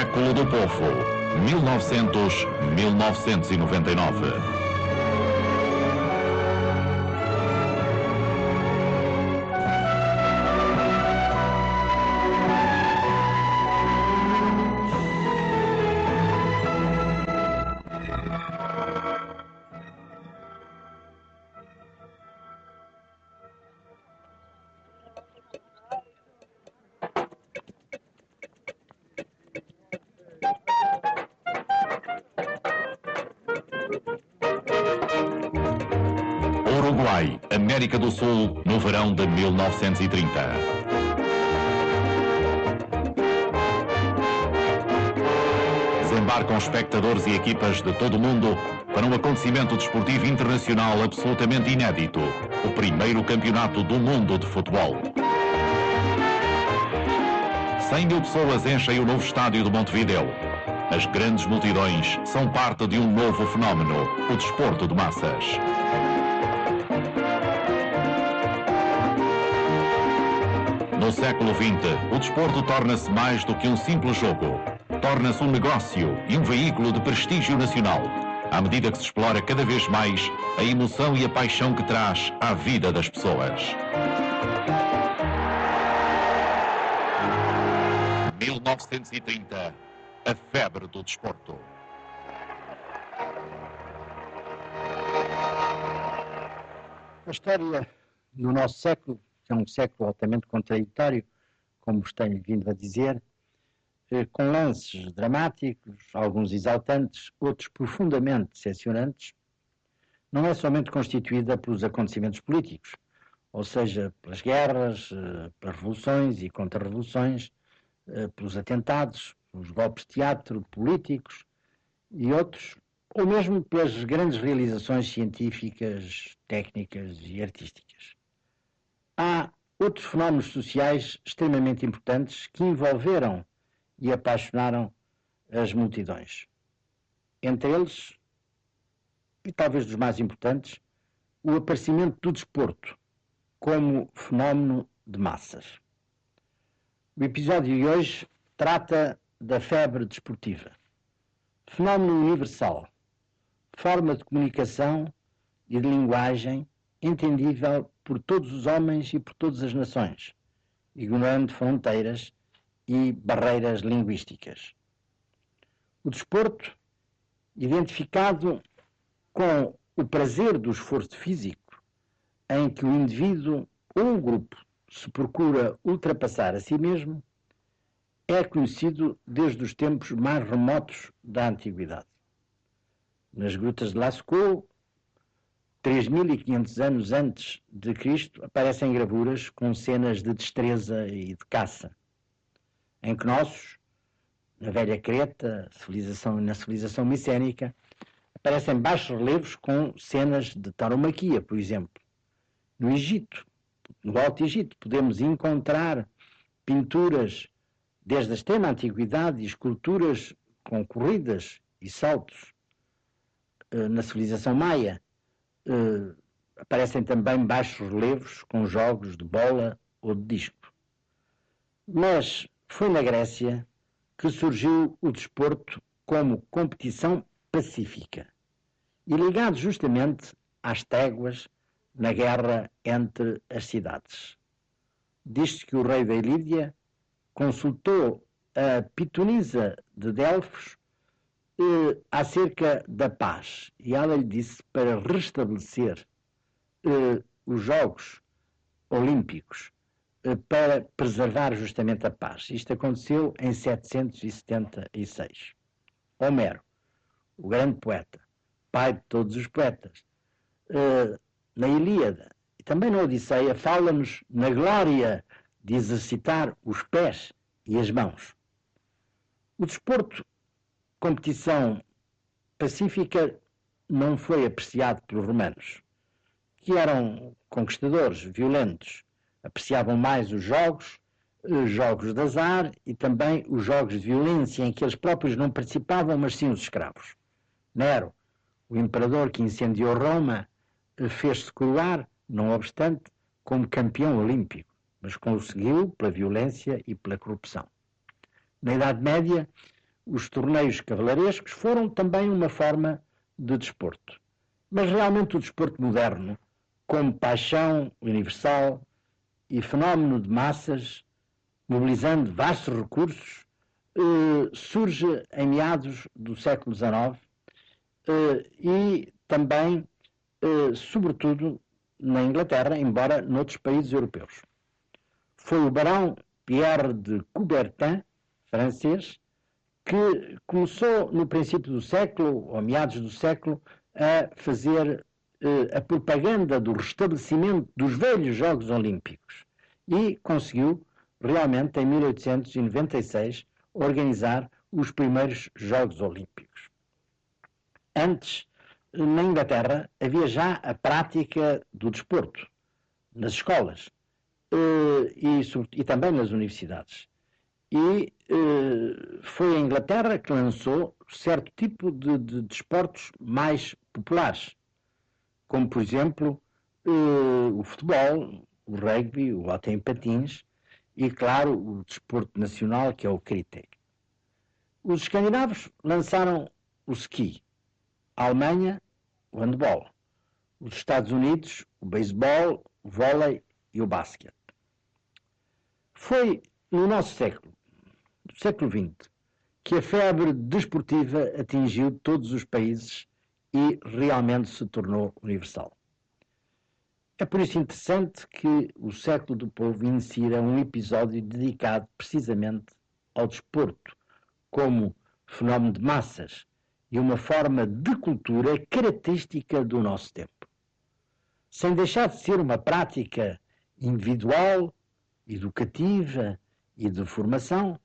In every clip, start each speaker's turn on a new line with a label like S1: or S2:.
S1: Século do Povo, 1900-1999. Uruguai, América do Sul, no verão de 1930. Desembarcam espectadores e equipas de todo o mundo para um acontecimento desportivo internacional absolutamente inédito, o primeiro campeonato do mundo de futebol. 100.000 pessoas enchem o novo estádio de Montevideo. As grandes multidões são parte de um novo fenómeno, o desporto de massas. No século XX, o desporto torna-se mais do que um simples jogo. Torna-se um negócio e um veículo de prestígio nacional, à medida que se explora cada vez mais a emoção e a paixão que traz à vida das pessoas. 1930, a febre do desporto.
S2: A história do nosso século, que é um século altamente contraditório, como vos tenho vindo a dizer, com lances dramáticos, alguns exaltantes, outros profundamente decepcionantes, não é somente constituída pelos acontecimentos políticos, ou seja, pelas guerras, pelas revoluções e contra-revoluções, pelos atentados, pelos golpes de teatro políticos e outros, ou mesmo pelas grandes realizações científicas, técnicas e artísticas. Há outros fenómenos sociais extremamente importantes que envolveram e apaixonaram as multidões. Entre eles, e talvez dos mais importantes, o aparecimento do desporto como fenómeno de massas. O episódio de hoje trata da febre desportiva. Fenómeno universal, forma de comunicação e de linguagem entendível por todos os homens e por todas as nações, ignorando fronteiras e barreiras linguísticas. O desporto, identificado com o prazer do esforço físico, em que o indivíduo ou um grupo se procura ultrapassar a si mesmo, é conhecido desde os tempos mais remotos da antiguidade. Nas grutas de Lascaux, 3.500 anos antes de Cristo, aparecem gravuras com cenas de destreza e de caça. Em Knossos, na velha Creta, na civilização micénica, aparecem baixos relevos com cenas de tauromaquia, por exemplo. No Egito, no Alto Egito, podemos encontrar pinturas desde a extrema antiguidade e esculturas com corridas e saltos. Na civilização maia, aparecem também baixos relevos com jogos de bola ou de disco. Mas foi na Grécia que surgiu o desporto como competição pacífica e ligado justamente às tréguas na guerra entre as cidades. Diz-se que o rei da Ilídia consultou a pitonisa de Delfos acerca da paz e ela lhe disse para restabelecer os Jogos Olímpicos para preservar justamente a paz. Isto aconteceu em 776. Homero, o grande poeta, pai de todos os poetas, na Ilíada e também na Odisseia, fala-nos na glória de exercitar os pés e as mãos. O desporto, competição pacífica, não foi apreciado pelos romanos, que eram conquistadores violentos. Apreciavam mais os jogos de azar e também os jogos de violência em que eles próprios não participavam, mas sim os escravos. Nero, o imperador que incendiou Roma, fez-se coroar, não obstante, como campeão olímpico, mas conseguiu pela violência e pela corrupção. Na Idade Média, Os torneios cavalarescos foram também uma forma de desporto. Mas realmente o desporto moderno, como paixão universal e fenómeno de massas, mobilizando vastos recursos, surge em meados do século XIX e também, sobretudo, na Inglaterra, embora noutros países europeus. Foi o barão Pierre de Coubertin, francês, que começou no princípio do século, ou meados do século, a fazer a propaganda do restabelecimento dos velhos Jogos Olímpicos e conseguiu realmente em 1896 organizar os primeiros Jogos Olímpicos. Antes, na Inglaterra, havia já a prática do desporto nas escolas e também nas universidades. E foi a Inglaterra que lançou certo tipo de desportos mais populares, como, por exemplo, o futebol, o rugby, o hóquei em patins e, claro, o desporto nacional, que é o cricket. Os escandinavos lançaram o ski, a Alemanha, o handball, os Estados Unidos, o beisebol, o vôlei e o basquete. Foi no nosso século, do século XX, que a febre desportiva atingiu todos os países e realmente se tornou universal. É por isso interessante que o Século do Povo insira um episódio dedicado precisamente ao desporto, como fenómeno de massas e uma forma de cultura característica do nosso tempo. Sem deixar de ser uma prática individual, educativa e de formação,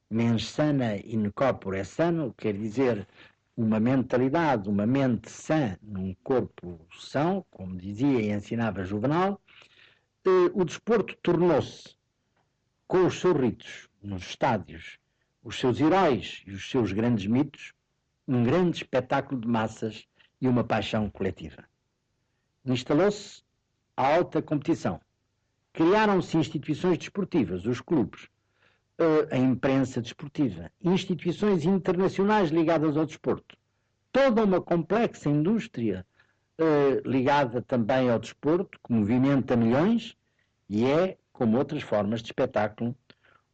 S2: mens sana in corpore sano, quer dizer, uma mentalidade, uma mente sã num corpo são, como dizia e ensinava Juvenal, o desporto tornou-se, com os seus ritos, nos estádios, os seus heróis e os seus grandes mitos, um grande espetáculo de massas e uma paixão coletiva. Instalou-se a alta competição. Criaram-se instituições desportivas, os clubes, a imprensa desportiva, instituições internacionais ligadas ao desporto, toda uma complexa indústria ligada também ao desporto, que movimenta milhões e é, como outras formas de espetáculo,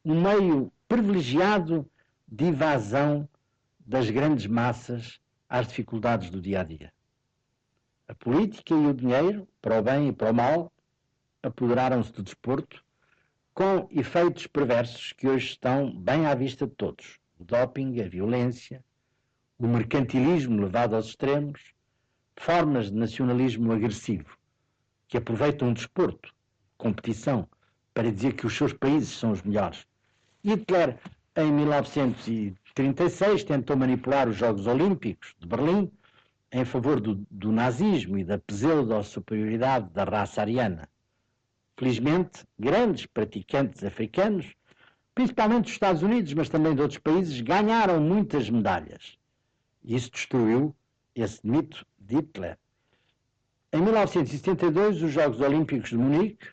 S2: um meio privilegiado de evasão das grandes massas às dificuldades do dia-a-dia. A política e o dinheiro, para o bem e para o mal, apoderaram-se do desporto, com efeitos perversos que hoje estão bem à vista de todos. O doping, a violência, o mercantilismo levado aos extremos, formas de nacionalismo agressivo, que aproveitam o desporto, competição, para dizer que os seus países são os melhores. Hitler, em 1936, tentou manipular os Jogos Olímpicos de Berlim em favor do nazismo e da pseudo-superioridade da raça ariana. Felizmente, grandes praticantes africanos, principalmente dos Estados Unidos, mas também de outros países, ganharam muitas medalhas. Isso destruiu esse mito de Hitler. Em 1972, os Jogos Olímpicos de Munique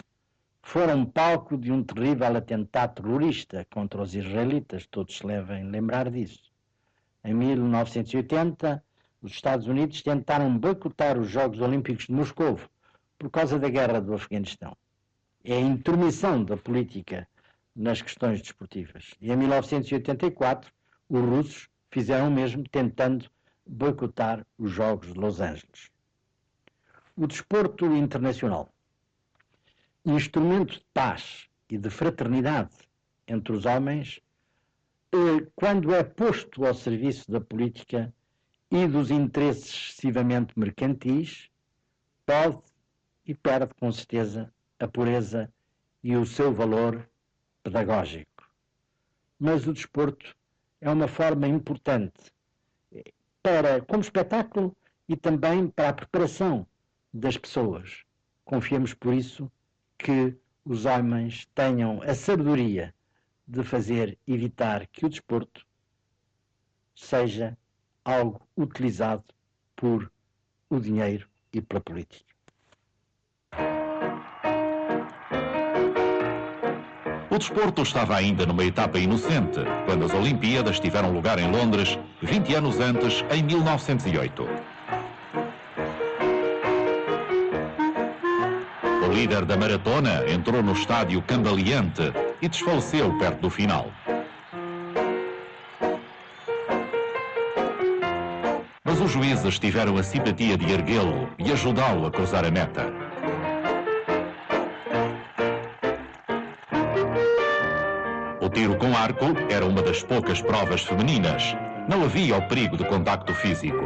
S2: foram palco de um terrível atentado terrorista contra os israelitas, todos se devem lembrar disso. Em 1980, os Estados Unidos tentaram boicotar os Jogos Olímpicos de Moscovo por causa da guerra do Afeganistão. É a intromissão da política nas questões desportivas. E em 1984, os russos fizeram o mesmo, tentando boicotar os Jogos de Los Angeles. O desporto internacional, instrumento de paz e de fraternidade entre os homens, quando é posto ao serviço da política e dos interesses excessivamente mercantis, pode e perde com certeza a pureza e o seu valor pedagógico. Mas o desporto é uma forma importante como espetáculo e também para a preparação das pessoas. Confiamos por isso que os homens tenham a sabedoria de evitar que o desporto seja algo utilizado por o dinheiro e pela política.
S1: O desporto estava ainda numa etapa inocente, quando as Olimpíadas tiveram lugar em Londres, 20 anos antes, em 1908. O líder da maratona entrou no estádio cambaleante e desfaleceu perto do final. Mas os juízes tiveram a simpatia de erguê-lo e ajudá-lo a cruzar a meta. O tiro com arco era uma das poucas provas femininas. Não havia o perigo de contacto físico.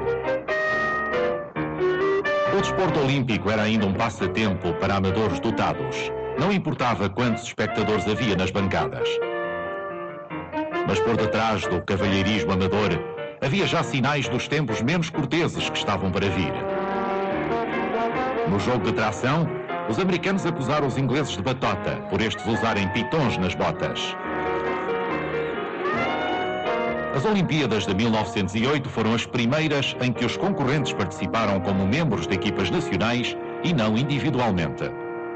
S1: O desporto olímpico era ainda um passatempo para amadores dotados. Não importava quantos espectadores havia nas bancadas. Mas por detrás do cavalheirismo amador, havia já sinais dos tempos menos corteses que estavam para vir. No jogo de tração, os americanos acusaram os ingleses de batota, por estes usarem pitons nas botas. As Olimpíadas de 1908 foram as primeiras em que os concorrentes participaram como membros de equipas nacionais e não individualmente.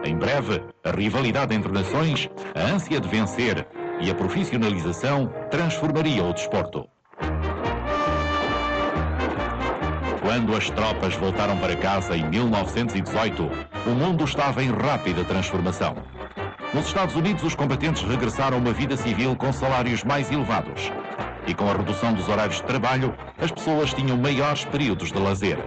S1: Em breve, a rivalidade entre nações, a ânsia de vencer e a profissionalização transformaria o desporto. Quando as tropas voltaram para casa em 1918, o mundo estava em rápida transformação. Nos Estados Unidos, os combatentes regressaram a uma vida civil com salários mais elevados. E com a redução dos horários de trabalho, as pessoas tinham maiores períodos de lazer.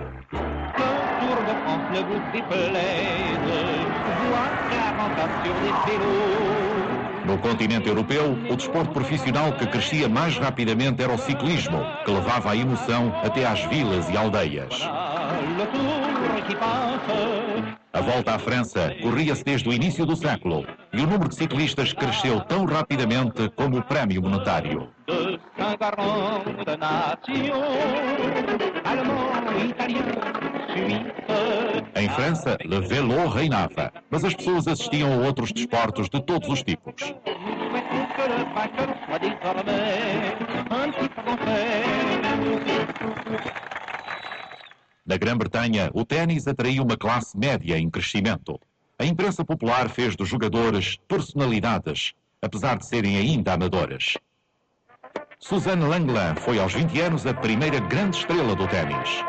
S1: No continente europeu, o desporto profissional que crescia mais rapidamente era o ciclismo, que levava a emoção até às vilas e aldeias. A volta à França corria-se desde o início do século e o número de ciclistas cresceu tão rapidamente como o prémio monetário. Em França, le vélo reinava, mas as pessoas assistiam a outros desportos de todos os tipos. Na Grã-Bretanha, o ténis atraiu uma classe média em crescimento. A imprensa popular fez dos jogadores personalidades, apesar de serem ainda amadoras. Suzanne Lenglen foi aos 20 anos a primeira grande estrela do ténis.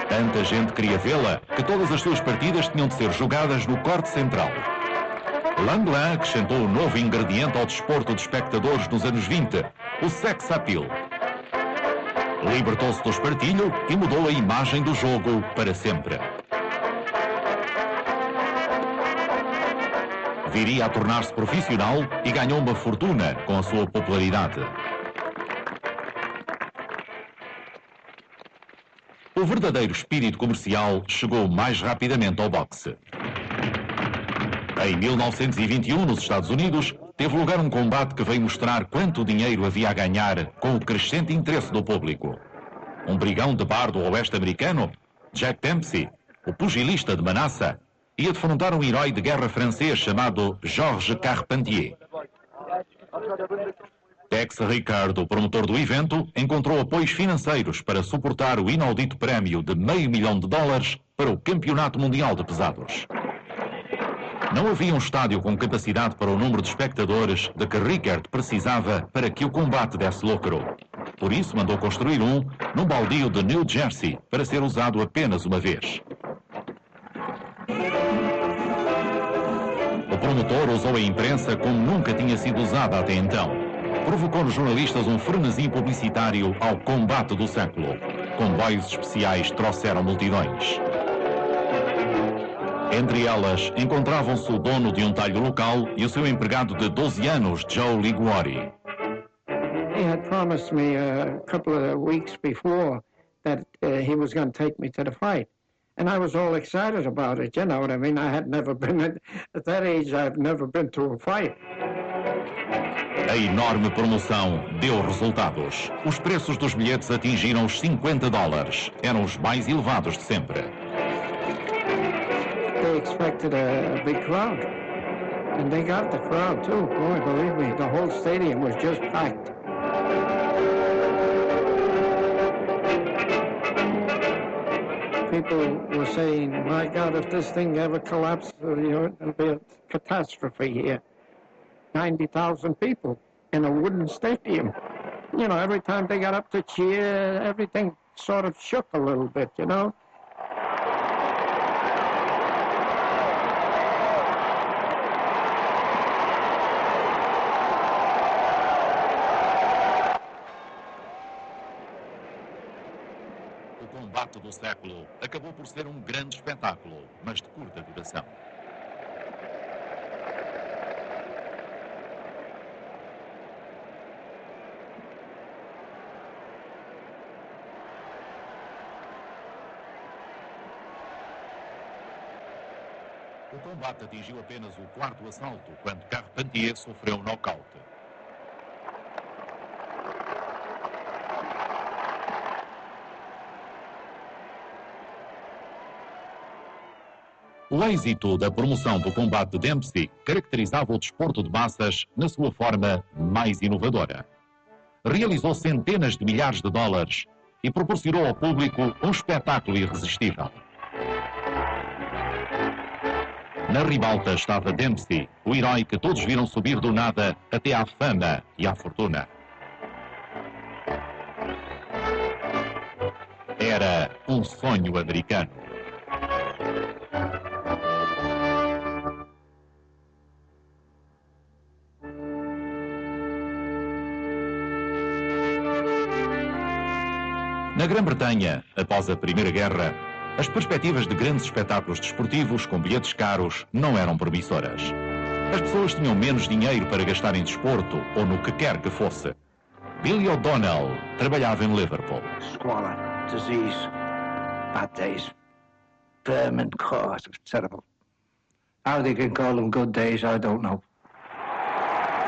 S1: Tanta gente queria vê-la que todas as suas partidas tinham de ser jogadas no corte central. Lenglen acrescentou um novo ingrediente ao desporto de espectadores nos anos 20, o sex appeal. Libertou-se do espartilho e mudou a imagem do jogo para sempre. Viria a tornar-se profissional e ganhou uma fortuna com a sua popularidade. O verdadeiro espírito comercial chegou mais rapidamente ao boxe. Em 1921, nos Estados Unidos, teve lugar um combate que veio mostrar quanto dinheiro havia a ganhar com o crescente interesse do público. Um brigão de bar do oeste americano, Jack Dempsey, o pugilista de Manassas, ia defrontar um herói de guerra francês chamado Georges Carpentier. Tex Ricardo, o promotor do evento, encontrou apoios financeiros para suportar o inaudito prémio de $500 mil para o Campeonato Mundial de Pesados. Não havia um estádio com capacidade para o número de espectadores de que Rickard precisava para que o combate desse lucro. Por isso mandou construir um num baldio de New Jersey para ser usado apenas uma vez. O promotor usou a imprensa como nunca tinha sido usada até então. Provocou nos jornalistas um frenesi publicitário ao combate do século. Comboios especiais trouxeram multidões. Entre elas, encontravam-se o dono de um talho local e o seu empregado de 12 anos, Joe Liguori.
S3: He had promised me a couple of weeks before that he was going to take me to the fight. And I was all excited about it, you know what I mean? I had never been, at that age, I've never been to a fight.
S1: A enorme promoção deu resultados. Os preços dos bilhetes atingiram os $50. Eram os mais elevados de sempre.
S3: They expected a big crowd. And they got the crowd too. Boy, believe me, the whole stadium was just packed. people were saying, my God, if this thing ever collapses, it'll be a catastrophe here. 90,000 people in a wooden stadium. Every time they got up to cheer, everything sort of shook a little bit,
S1: O combate do século acabou por ser um grande espetáculo, mas de curta duração. O combate atingiu apenas o quarto assalto, quando Carpentier sofreu um nocaute. O êxito da promoção do combate de Dempsey caracterizava o desporto de massas na sua forma mais inovadora. Realizou centenas de milhares de dólares e proporcionou ao público um espetáculo irresistível. Na ribalta estava Dempsey, o herói que todos viram subir do nada até à fama e à fortuna. Era um sonho americano. Na Grã-Bretanha, após a Primeira Guerra, as perspectivas de grandes espetáculos desportivos com bilhetes caros não eram promissoras. As pessoas tinham menos dinheiro para gastar em desporto ou no que quer que fosse. Billy O'Donnell trabalhava em Liverpool.
S4: Squalor, disease, bad days, vermin, it was terrible. How they can call them good days, I don't know.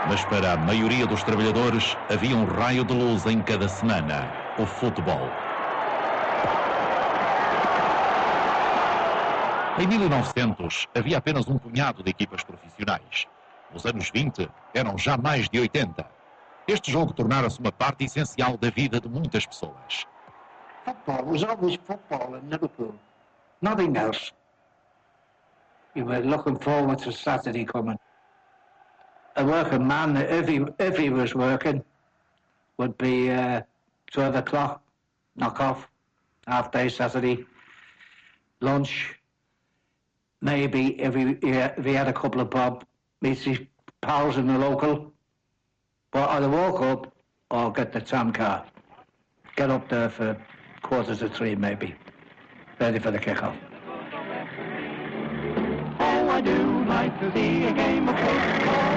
S1: Mas para a maioria dos trabalhadores havia um raio de luz em cada semana: o futebol. Em 1900 havia apenas um punhado de equipas profissionais. Nos anos 20 eram já mais de 80. Este jogo tornara-se uma parte essencial da vida de muitas pessoas.
S4: Football was always football in Liverpool. Nothing else. You were looking forward to Saturday coming. A working man, if he was working, would be 12 o'clock, knock off, half day Saturday, lunch. Maybe if he had a couple of bob, meets his pals in the local, but either walk up or get the tram car. Get up there for 2:45 maybe, ready for the kick-off.
S5: Oh, I do like to see a game of football,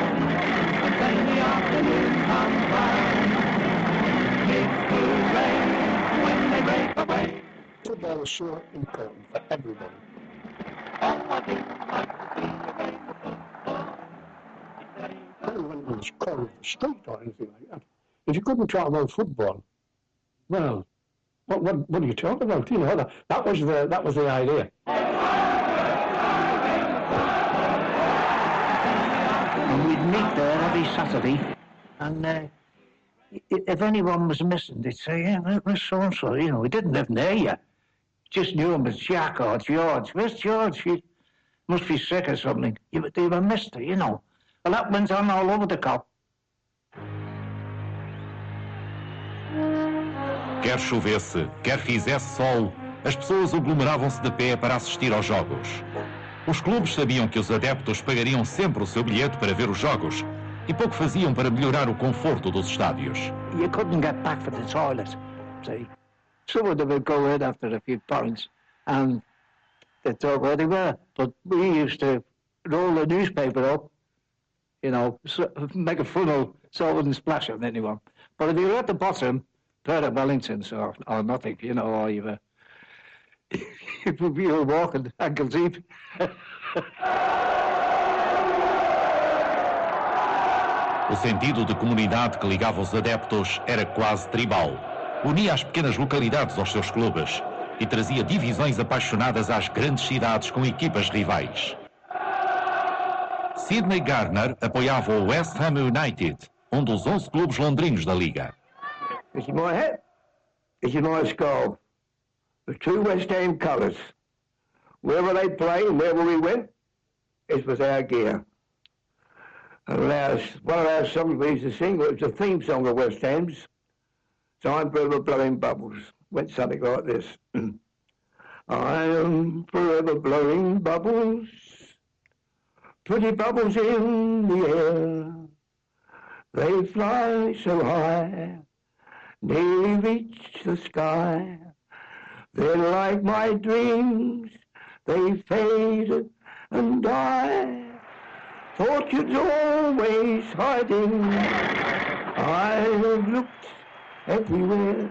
S5: and then the afternoon comes round. It's the rain when they break away.
S6: Football is so important for everybody.
S5: Oh, I do like to see a game of football.
S6: I don't remember the score of the street or anything like that. If you couldn't talk about football, well, what are you talking about? You know, that was the idea.
S4: And we'd meet there every Saturday, and if anyone was missing, they'd say, yeah, where's so-and-so? You know, we didn't live near you. Just knew him as Jack or George. Where's George? He must be sick or something. They were missed, you know. Well, that went on all over the cop.
S1: Quer chovesse, quer fizesse sol, as pessoas aglomeravam-se de pé para assistir aos jogos. Os clubes sabiam que os adeptos pagariam sempre o seu bilhete para ver os jogos e pouco faziam para melhorar o conforto dos estádios.
S4: You couldn't get back for the toilet, see. Some of them would go in after a few points and they'd talk where they were. But we used to roll the newspaper up, you know, make a funnel so it wouldn't splash on anyone. But if you were at the bottom, pair of Wellingtons or nothing, you know, or you were walking ankle deep.
S1: O sentido de comunidade que ligava os adeptos era quase tribal. Unia as pequenas localidades aos seus clubes e trazia divisões apaixonadas às grandes cidades com equipas rivais. Sidney Gardner apoiava o West Ham United, um dos 11 clubes londrinos da Liga.
S6: If you might score,
S7: the two West Ham colours. Wherever they play and wherever we went, it was our gear. And one of our songs we used to sing, it was the theme song of West Ham's, I'm Forever Blowing Bubbles. Went something like this. I am forever blowing bubbles, pretty bubbles in the air. They fly so high, nearly reach the sky. They're like my dreams, they fade and die. Fortune's always hiding. I have looked everywhere.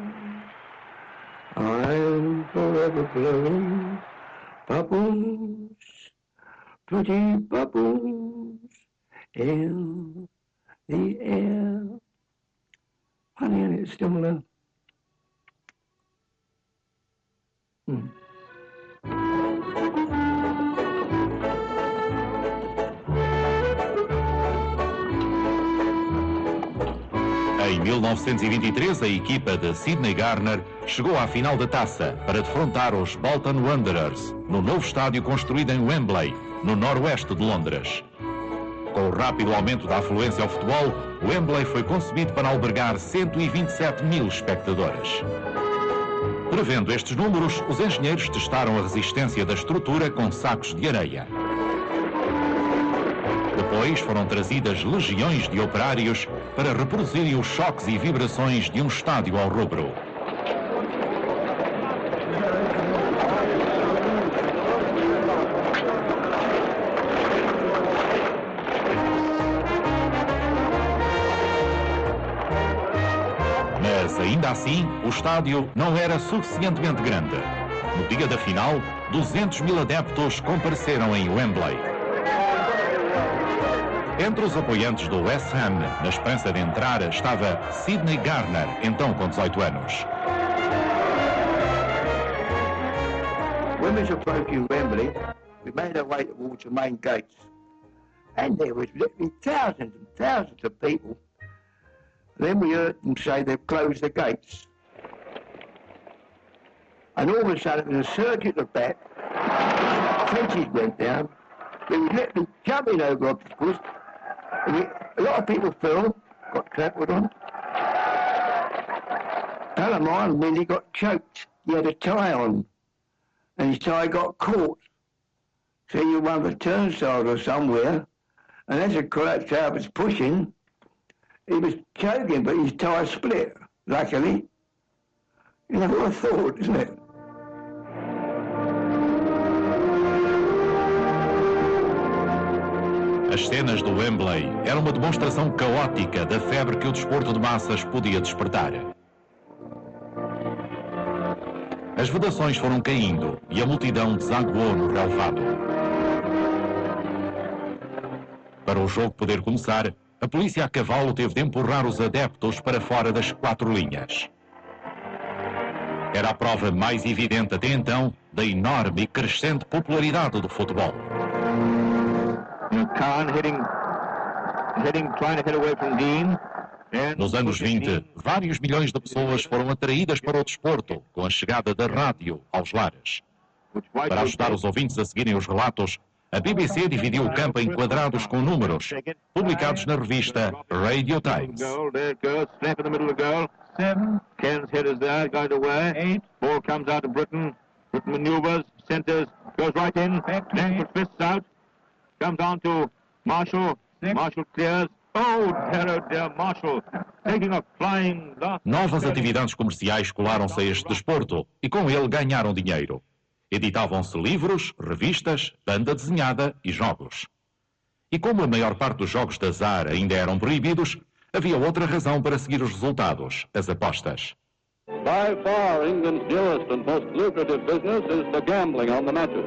S7: I'm forever blowing bubbles, pretty bubbles in the air. Honey, and it's still there.
S1: Em 1923, a equipa de Sidney Garner chegou à final da taça para defrontar os Bolton Wanderers, no novo estádio construído em Wembley, no noroeste de Londres. Com o rápido aumento da afluência ao futebol, Wembley foi concebido para albergar 127 mil espectadores. Prevendo estes números, os engenheiros testaram a resistência da estrutura com sacos de areia. Depois foram trazidas legiões de operários para reproduzirem os choques e vibrações de um estádio ao rubro. Mas ainda assim, o estádio não era suficientemente grande. No dia da final, 200 mil adeptos compareceram em Wembley. Entre os apoiantes do West Ham, na esperança de entrar, estava Sidney Garner, então com 18 anos.
S7: When we approached Wembley, we made our way towards the main gates. And there was literally thousands and thousands of people. Then we heard them say they've closed the gates. And all of a sudden, there was a surge at the back, trenches went down, they were literally jumping over obstacles. A lot of people fell, got trampled on. A pal of mine nearly got choked. He had a tie on, and his tie got caught. So he was one of the turnstiles or somewhere, and as the collapsed out was pushing, he was choking, but his tie split, luckily. You know what I thought, isn't it?
S1: As cenas do Wembley eram uma demonstração caótica da febre que o desporto de massas podia despertar. As vedações foram caindo e a multidão desaguou no relvado. Para o jogo poder começar, a polícia a cavalo teve de empurrar os adeptos para fora das 4 linhas. Era a prova mais evidente até então da enorme e crescente popularidade do futebol. Nos anos 20, vários milhões de pessoas foram atraídas para o desporto com a chegada da rádio aos lares. Para ajudar os ouvintes a seguirem os relatos, a BBC dividiu o campo em quadrados com números, publicados na revista Radio Times.
S8: 7. Ken's head is there, going away. 8. Ball comes out of Britain. Britain manoeuvres, centres, goes right in. Then puts fists out. Comes on to Marshall. 6. Marshall clears. Oh, dear Marshall. Taking a flying...
S1: Novas atividades comerciais colaram-se a este desporto e com ele ganharam dinheiro. Editavam-se livros, revistas, banda desenhada e jogos. E como a maior parte dos jogos de azar ainda eram proibidos, havia outra razão para seguir os resultados, as apostas.
S9: By far, England's newest and most lucrative business is the gambling on the matches.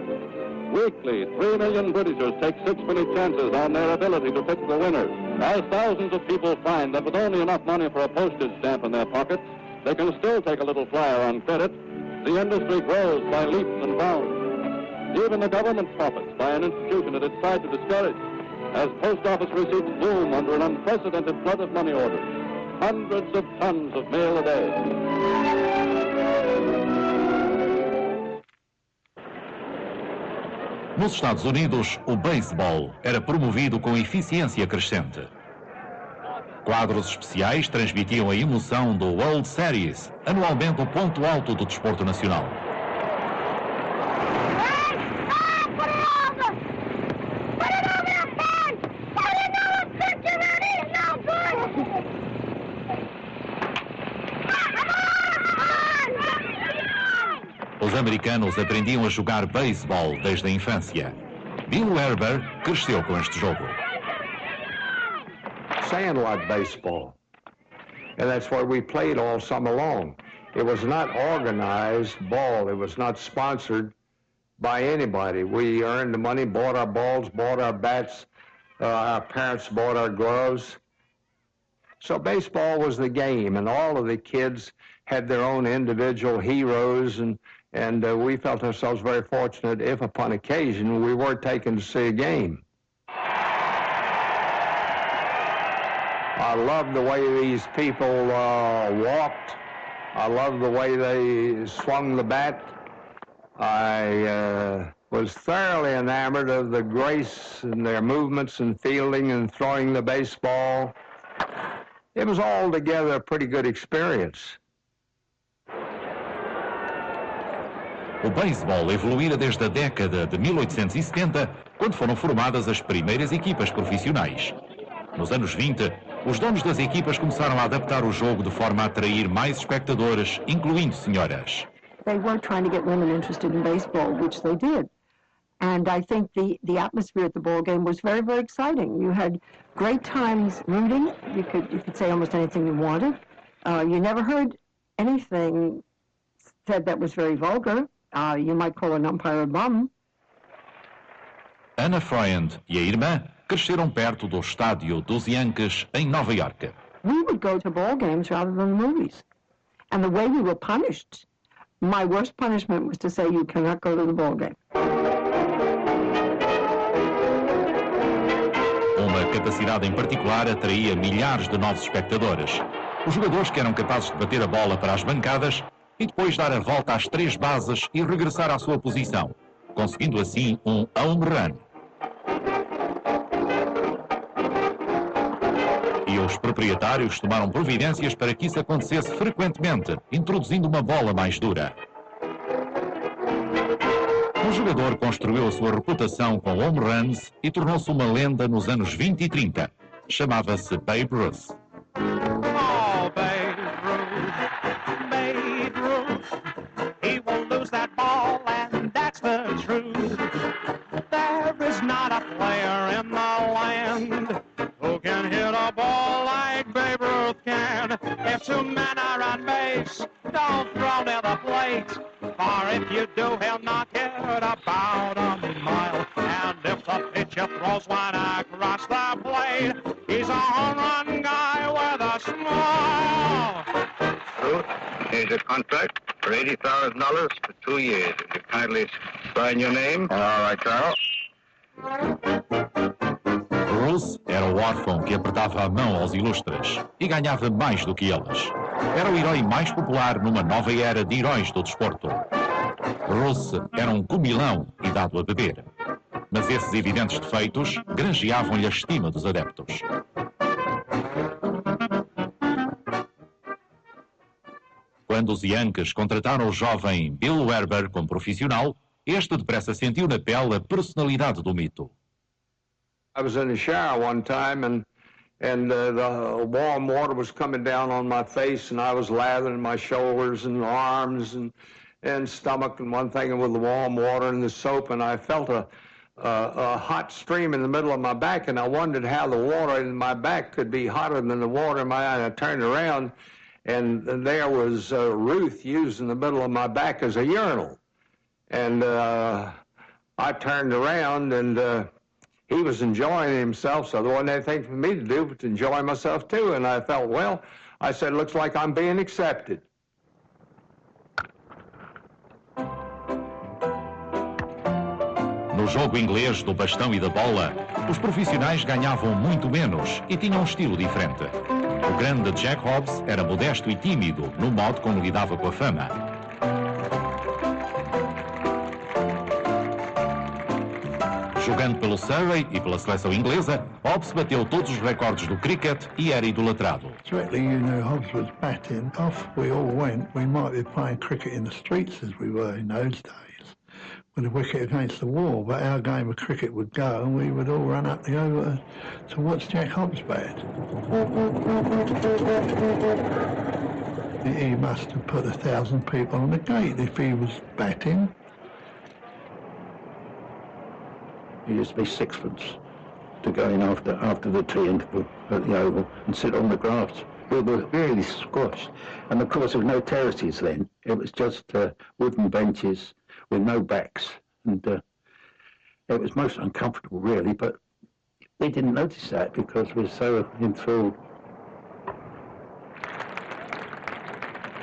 S9: Weekly, 3 million Britishers take sixpenny chances on their ability to pick the winners, as thousands of people find that with only enough money for a postage stamp in their pockets, they can still take a little flyer on credit. The industry grows by leaps and bounds. Even the government profits by an institution it had tried to discourage, as post office receipts boom under an unprecedented flood of money orders. Hundreds of tons of mail a day.
S1: Nos Estados Unidos, o beisebol era promovido com eficiência crescente. Quadros especiais transmitiam a emoção do World Series, anualmente o ponto alto do desporto nacional. Os americanos aprendiam a jogar beisebol desde a infância. Bill Werber cresceu com este jogo.
S7: Sandlot baseball. And that's why we played all summer long. It was not organized ball. It was not sponsored by anybody. We earned the money, bought our balls, bought our bats. Our parents bought our gloves. So baseball was the game, and all of the kids had their own individual heroes, and we felt ourselves very fortunate if, upon occasion, we were taken to see a game. I loved the way these people walked. I loved the way they swung the bat. I was thoroughly enamored of the grace in their movements and fielding and throwing the baseball. It was altogether a pretty good experience.
S1: O beisebol evoluíra desde a década de 1870, quando foram formadas as primeiras equipas profissionais. Nos anos 20, os donos das equipas começaram a adaptar o jogo de forma a atrair mais espectadores, incluindo senhoras.
S10: They were trying to get women interested in baseball, which they did. And I think the atmosphere at the ball game was very, very exciting. You had great times rooting. You could say almost anything you wanted. You never heard anything said that was very vulgar. You might call an umpire a bum.
S1: Anna Freund e a irmã cresceram perto do estádio dos Yankees em Nova York.
S10: We would go to ball games rather than movies. And the way we were punished, my worst punishment was to say you cannot go to the ball game.
S1: Uma capacidade em particular atraía milhares de novos espectadores. Os jogadores que eram capazes de bater a bola para as bancadas e depois dar a volta às 3 bases e regressar à sua posição, conseguindo assim um home run. E os proprietários tomaram providências para que isso acontecesse frequentemente, introduzindo uma bola mais dura. O jogador construiu a sua reputação com home runs e tornou-se uma lenda nos anos 20 e 30. Chamava-se Babe Ruth.
S5: Oh, Babe Ruth, he won't lose that ball, and that's the truth. There is not a player in the land who can hit a ball like Babe Ruth can. If 2 men are on base, don't throw near the plate, for if you do, he'll knock it about a mile. And if the pitcher throws one across the plate, he's a home run guy with a smile.
S8: Ruth, here's a contract for $80,000 for 2 years. If you kindly sign your name. All right, Carl.
S1: Ruth era o órfão que apertava a mão aos ilustres e ganhava mais do que eles. Era o herói mais popular numa nova era de heróis do desporto. Ruth era um comilão e dado a beber. Mas esses evidentes defeitos granjeavam-lhe a estima dos adeptos. Quando os Yankees contrataram o jovem Bill Werber como profissional, este depressa sentiu na pele a personalidade do mito.
S7: I was in the shower one time, and the warm water was coming down on my face, and I was lathering my shoulders and arms and stomach and one thing with the warm water and the soap, and I felt a hot stream in the middle of my back, and I wondered how the water in my back could be hotter than the water in my eye. And I turned around, and there was Ruth using the middle of my back as a urinal. And I turned around, and he was enjoying himself, so there wasn't anything for me to do but to enjoy myself too. And I felt, well, I said, looks like I'm being accepted.
S1: No jogo inglês do bastão e da bola, os profissionais ganhavam muito menos e tinham um estilo diferente. O grande Jack Hobbs era modesto e tímido no modo como lidava com a fama. Jogando pelo Surrey e pela seleção inglesa, Hobbs bateu todos os recordes do cricket e era idolatrado.
S11: Directly you knew Hobbs was batting. Off we all went. We might be playing cricket in the streets as we were in those days, with a wicket against the wall, but our game of cricket would go and we would all run up the over to watch Jack Hobbs bat. He must have put 1,000 people on the gate if he was batting.
S6: It used to be sixpence to go in after the tea interval at the Oval and sit on the grass. We were really squashed. And of course there were no terraces then. It was just wooden benches with no backs. And it was most uncomfortable really, but we didn't notice that because we were so enthralled.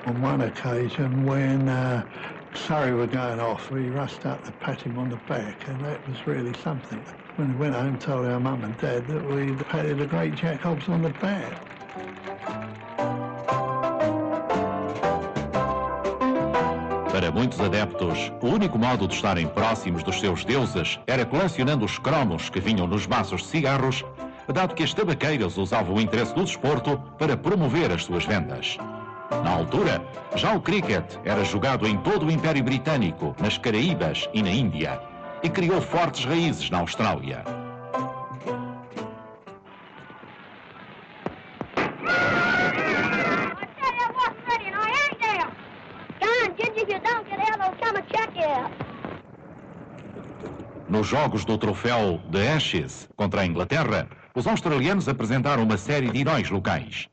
S11: On one occasion when Surrey were going off, we rushed up to pat him on the back, and that was really something. When we went home and told our mum and dad that we'd patted the great Jack Hobbs on the back.
S1: Para muitos adeptos, o único modo de estarem próximos dos seus deuses era colecionando os cromos que vinham nos maços de cigarros, dado que as tabaqueiras usavam o interesse do desporto para promover as suas vendas. Na altura, já o cricket era jogado em todo o Império Britânico, nas Caraíbas e na Índia, e criou fortes raízes na Austrália. Nos jogos do troféu The Ashes contra a Inglaterra, os australianos apresentaram uma série de heróis locais.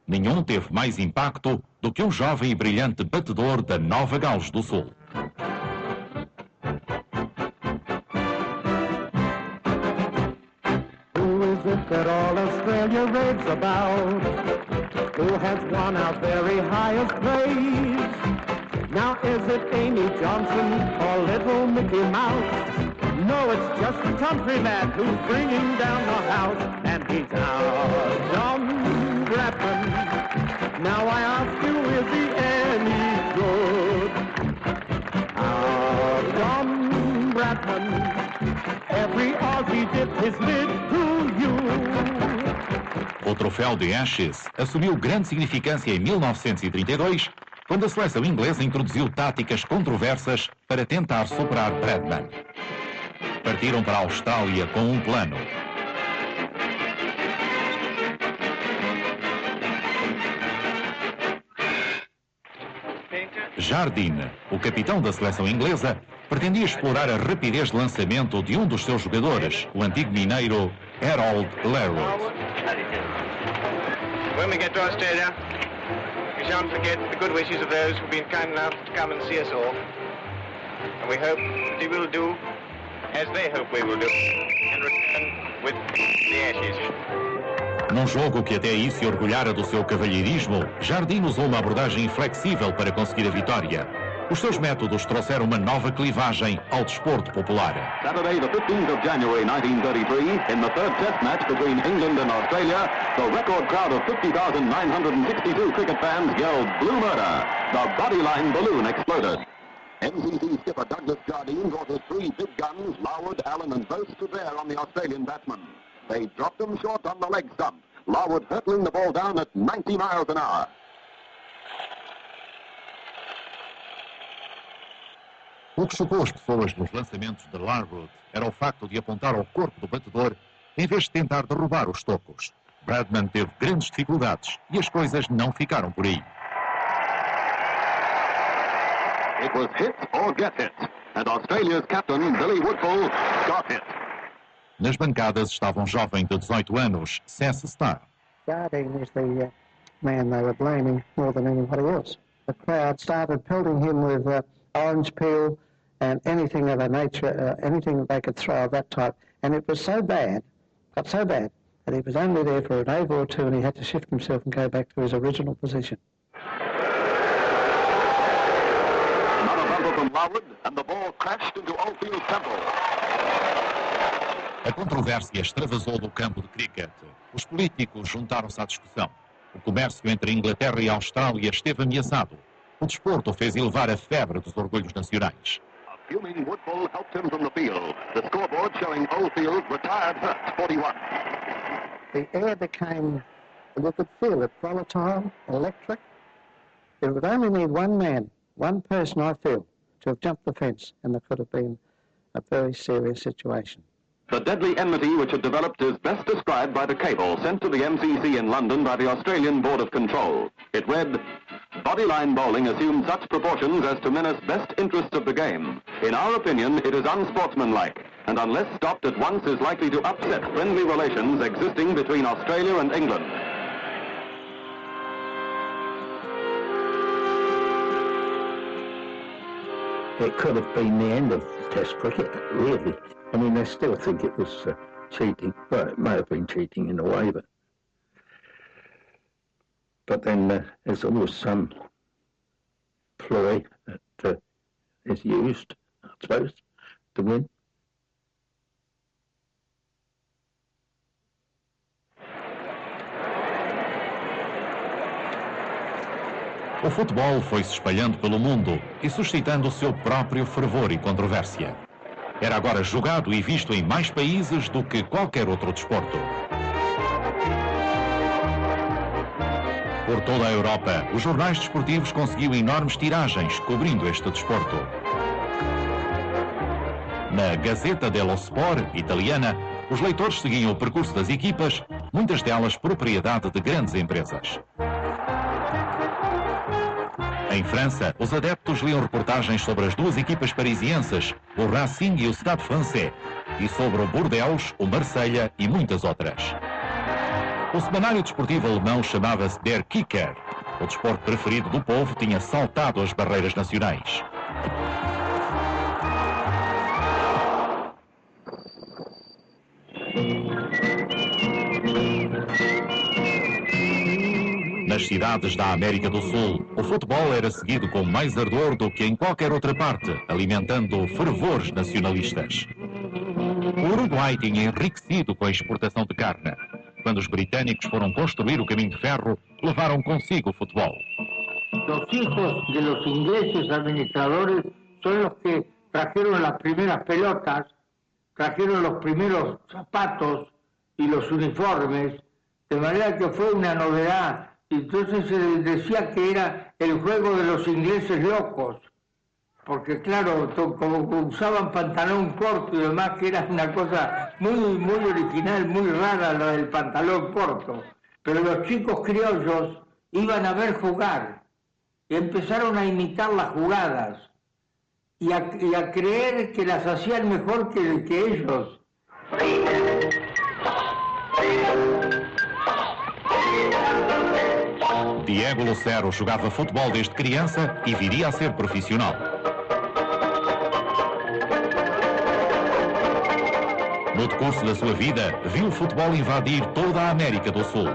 S1: Nenhum teve mais impacto do que um jovem e brilhante batedor da Nova Gales do Sul.
S5: Who is it that all Australia raves about? Who has won our very highest praise? Now is it Amy Johnson or little Mickey Mouse? No, it's just a country lad who's bringing down the house, and he's our John Bradman. Now I ask you, is he any good? Our John Bradman, every Aussie dipped his lid to you.
S1: O troféu de Ashes assumiu grande significância em 1932, quando a seleção inglesa introduziu táticas controversas para tentar superar Bradman. Partiram para a Austrália com um plano. Jardine, o capitão da seleção inglesa, pretendia explorar a rapidez de lançamento de um dos seus jogadores, o antigo mineiro Harold Larwood.
S12: When we get to Australia, we shan't forget the good wishes of those who've been kind enough to come and see us all. And we hope that he will do as they hope we will do, and return with the Ashes.
S1: Num jogo que até aí se orgulhara do seu cavalheirismo, Jardine usou uma abordagem inflexível para conseguir a vitória. Os seus métodos trouxeram uma nova clivagem ao desporto popular.
S9: Saturday, the 15th of January 1933, in the third test match between England and Australia, the record crowd of 50,962 cricket fans yelled "Blue Murder." The bodyline balloon exploded.
S13: MCC skipper Douglas Jardine brought his three big guns, Larwood, Allen and Bose, to bear on the Australian batsmen. They dropped them short on the leg stump, Larwood hurtling the ball down at 90 miles an hour.
S1: O que chocou as pessoas nos lançamentos de Larwood era o facto de apontar ao corpo do batedor em vez de tentar derrubar os tocos. Bradman teve grandes dificuldades e as coisas não ficaram por aí.
S9: It was hit or get hit, and Australia's captain, Billy Woodfull, got hit.
S1: Nas bancadas estava um jovem de 18 anos, Seth Starr.
S3: Jardine was the man they were blaming more than anybody else. The crowd started pelting him with orange peel and anything of a nature, anything they could throw of that type. And it was so bad, got so bad, that he was only there for an over or two and he had to shift himself and go back to his original position.
S9: From Larwood, and the ball crashed into Oldfield Temple.
S1: A controvérsia extravasou do campo de cricket. Os políticos juntaram-se à discussão. O comércio entre a Inglaterra e a Austrália esteve ameaçado. O desporto fez elevar a febre dos orgulhos nacionais.
S9: A
S13: Fuming Woodbull helped him from the field. The scoreboard showing Oldfield retired hurt, 41.
S3: The air became, you could feel it, volatile, electric. It would only need one man, one person, I feel, to have jumped the fence, and there could have been a very serious situation.
S9: The deadly enmity which had developed is best described by the cable sent to the MCC in London by the Australian Board of Control. It read, "Bodyline bowling assumed such proportions as to menace best interests of the game. In our opinion, it is unsportsmanlike, and unless stopped at once is likely to upset friendly relations existing between Australia and England."
S6: It could have been the end of Test cricket, really. I mean, I still think it was cheating. Well, it may have been cheating in a way, but then there's always some ploy that is used, I suppose, to win.
S1: O futebol foi se espalhando pelo mundo e suscitando o seu próprio fervor e controvérsia. Era agora jogado e visto em mais países do que qualquer outro desporto. Por toda a Europa, os jornais desportivos conseguiam enormes tiragens cobrindo este desporto. Na Gazzetta dello Sport italiana, os leitores seguiam o percurso das equipas, muitas delas propriedade de grandes empresas. Em França, os adeptos liam reportagens sobre as duas equipas parisienses, o Racing e o Stade Français, e sobre o Bordeaux, o Marselha e muitas outras. O semanário desportivo alemão chamava-se Der Kicker. O desporto preferido do povo tinha saltado as barreiras nacionais. Nas cidades da América do Sul, o futebol era seguido com mais ardor do que em qualquer outra parte, alimentando fervores nacionalistas. O Uruguai tinha enriquecido com a exportação de carne. Quando os britânicos foram construir o caminho de ferro, levaram consigo o futebol.
S4: Los hijos de los ingleses administradores son los que trajeron las primeras pelotas, trajeron los primeros zapatos y los uniformes, de manera que fue una novedad. Entonces se decía que era el juego de los ingleses locos, porque claro, como usaban pantalón corto y demás, que era una cosa muy original, muy rara la del pantalón corto. Pero los chicos criollos iban a ver jugar y empezaron a imitar las jugadas y a creer que las hacían mejor que ellos.
S1: Diego Lucero jogava futebol desde criança e viria a ser profissional. No decurso da sua vida, viu o futebol invadir toda a América do Sul.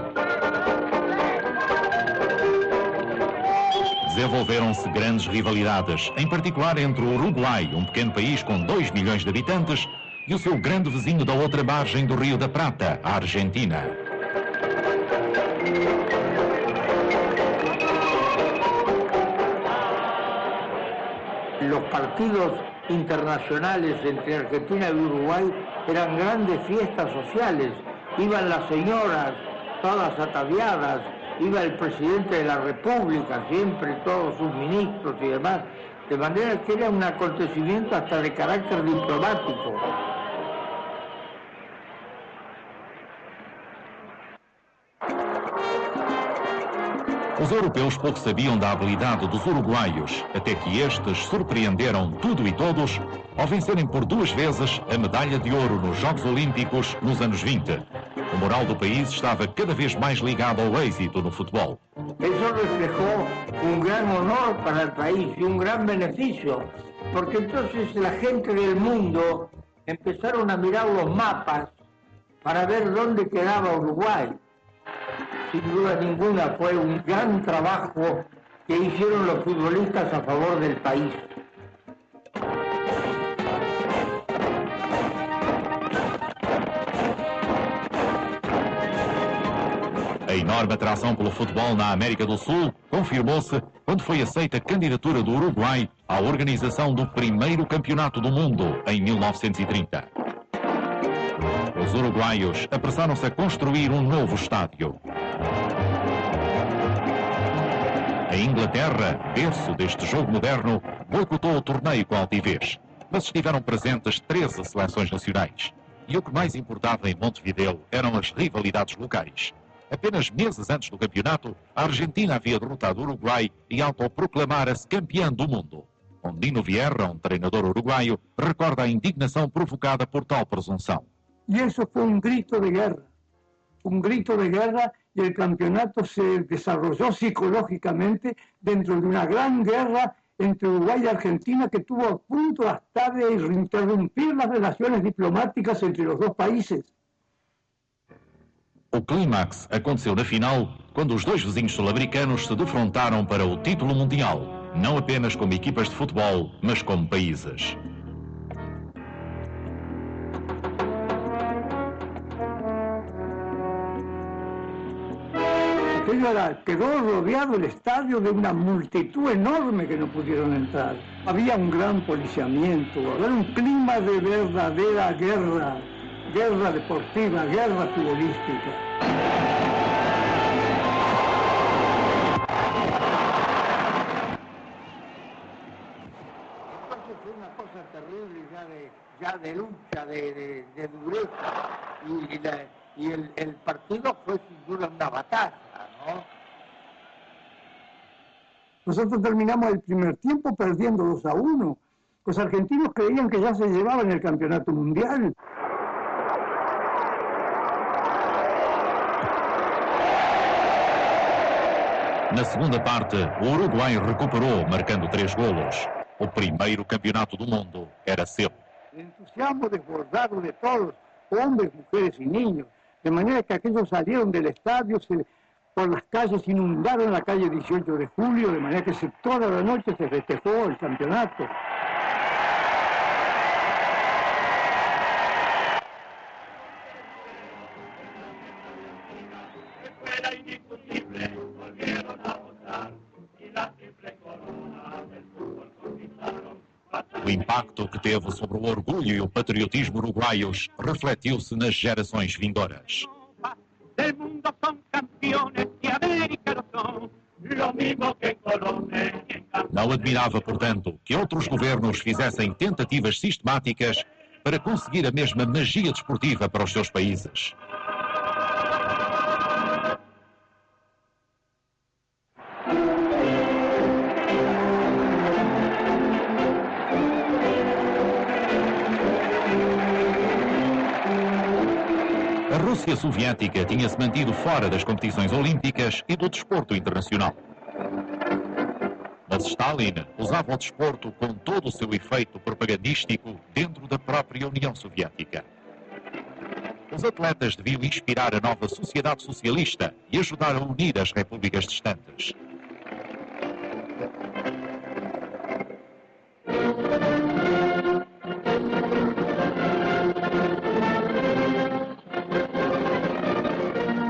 S1: Desenvolveram-se grandes rivalidades, em particular entre o Uruguai, um pequeno país com 2 milhões de habitantes, e o seu grande vizinho da outra margem do Rio da Prata, a Argentina.
S4: Los partidos internacionales entre Argentina y Uruguay eran grandes fiestas sociales. Iban las señoras, todas ataviadas, iba el presidente de la República, siempre todos sus ministros y demás, de manera que era un acontecimiento hasta de carácter diplomático.
S1: Os europeus pouco sabiam da habilidade dos uruguaios, até que estes surpreenderam tudo e todos ao vencerem por 2 vezes a medalha de ouro nos Jogos Olímpicos nos anos 20. O moral do país estava cada vez mais ligado ao êxito no futebol.
S4: Eso reflejó un gran honor para el país y un gran beneficio, porque entonces la gente del mundo empezaron a mirar los mapas para ver dónde quedaba Uruguay. Sin duda ninguna fue un gran trabajo que hicieron los futbolistas a favor del país.
S1: A enorme atração pelo futebol na América do Sul confirmou-se quando foi aceita a candidatura do Uruguai à organização do primeiro campeonato do mundo em 1930. Os uruguaios apressaram-se a construir um novo estádio. A Inglaterra, berço deste jogo moderno, boicotou o torneio com altivez, mas estiveram presentes 13 seleções nacionais. E o que mais importava em Montevideo eram as rivalidades locais. Apenas meses antes do campeonato, a Argentina havia derrotado o Uruguai e autoproclamara-se campeã do mundo. Ondino Vieira, um treinador uruguaio, recorda a indignação provocada por tal presunção.
S14: Y eso fue un grito de guerra, y el campeonato se desarrolló psicológicamente dentro de una gran guerra entre Uruguay y Argentina que tuvo a punto hasta de interrumpir las relaciones diplomáticas entre los dos países.
S1: O clímax aconteceu na final, quando os dois vizinhos sul-americanos se defrontaram para o título mundial, não apenas como equipas de futebol, mas como países.
S14: Quedó rodeado el estadio de una multitud enorme que no pudieron entrar. Había un gran policiamiento, había un clima de verdadera guerra, guerra deportiva, guerra futbolística.
S4: Fue una cosa terrible ya de lucha, de dureza, y el partido fue sin duda una batalla, ¿no?
S14: Nosotros terminamos el primer tiempo perdiendo 2-1. Los argentinos creían que ya se llevaban el campeonato mundial.
S1: Na segunda parte, o Uruguai recuperou, marcando 3 golos. O primeiro campeonato do mundo era seu.
S14: El entusiasmo desbordado de todos, hombres, mujeres y niños, de manera que aquellos salieron del estadio, por las calles inundaron la calle 18 de julio, de manera que toda la noche se festejó el campeonato.
S1: O impacto que teve sobre o orgulho e o patriotismo uruguaios refletiu-se nas gerações vindouras.
S5: Del mundo son campeones y América lo son, lo mismo que Colón.
S1: Não admirava, portanto, que outros governos fizessem tentativas sistemáticas para conseguir a mesma magia desportiva para os seus países. A Rússia soviética tinha-se mantido fora das competições olímpicas e do desporto internacional. Mas Stalin usava o desporto com todo o seu efeito propagandístico dentro da própria União Soviética. Os atletas deviam inspirar a nova sociedade socialista e ajudar a unir as repúblicas distantes.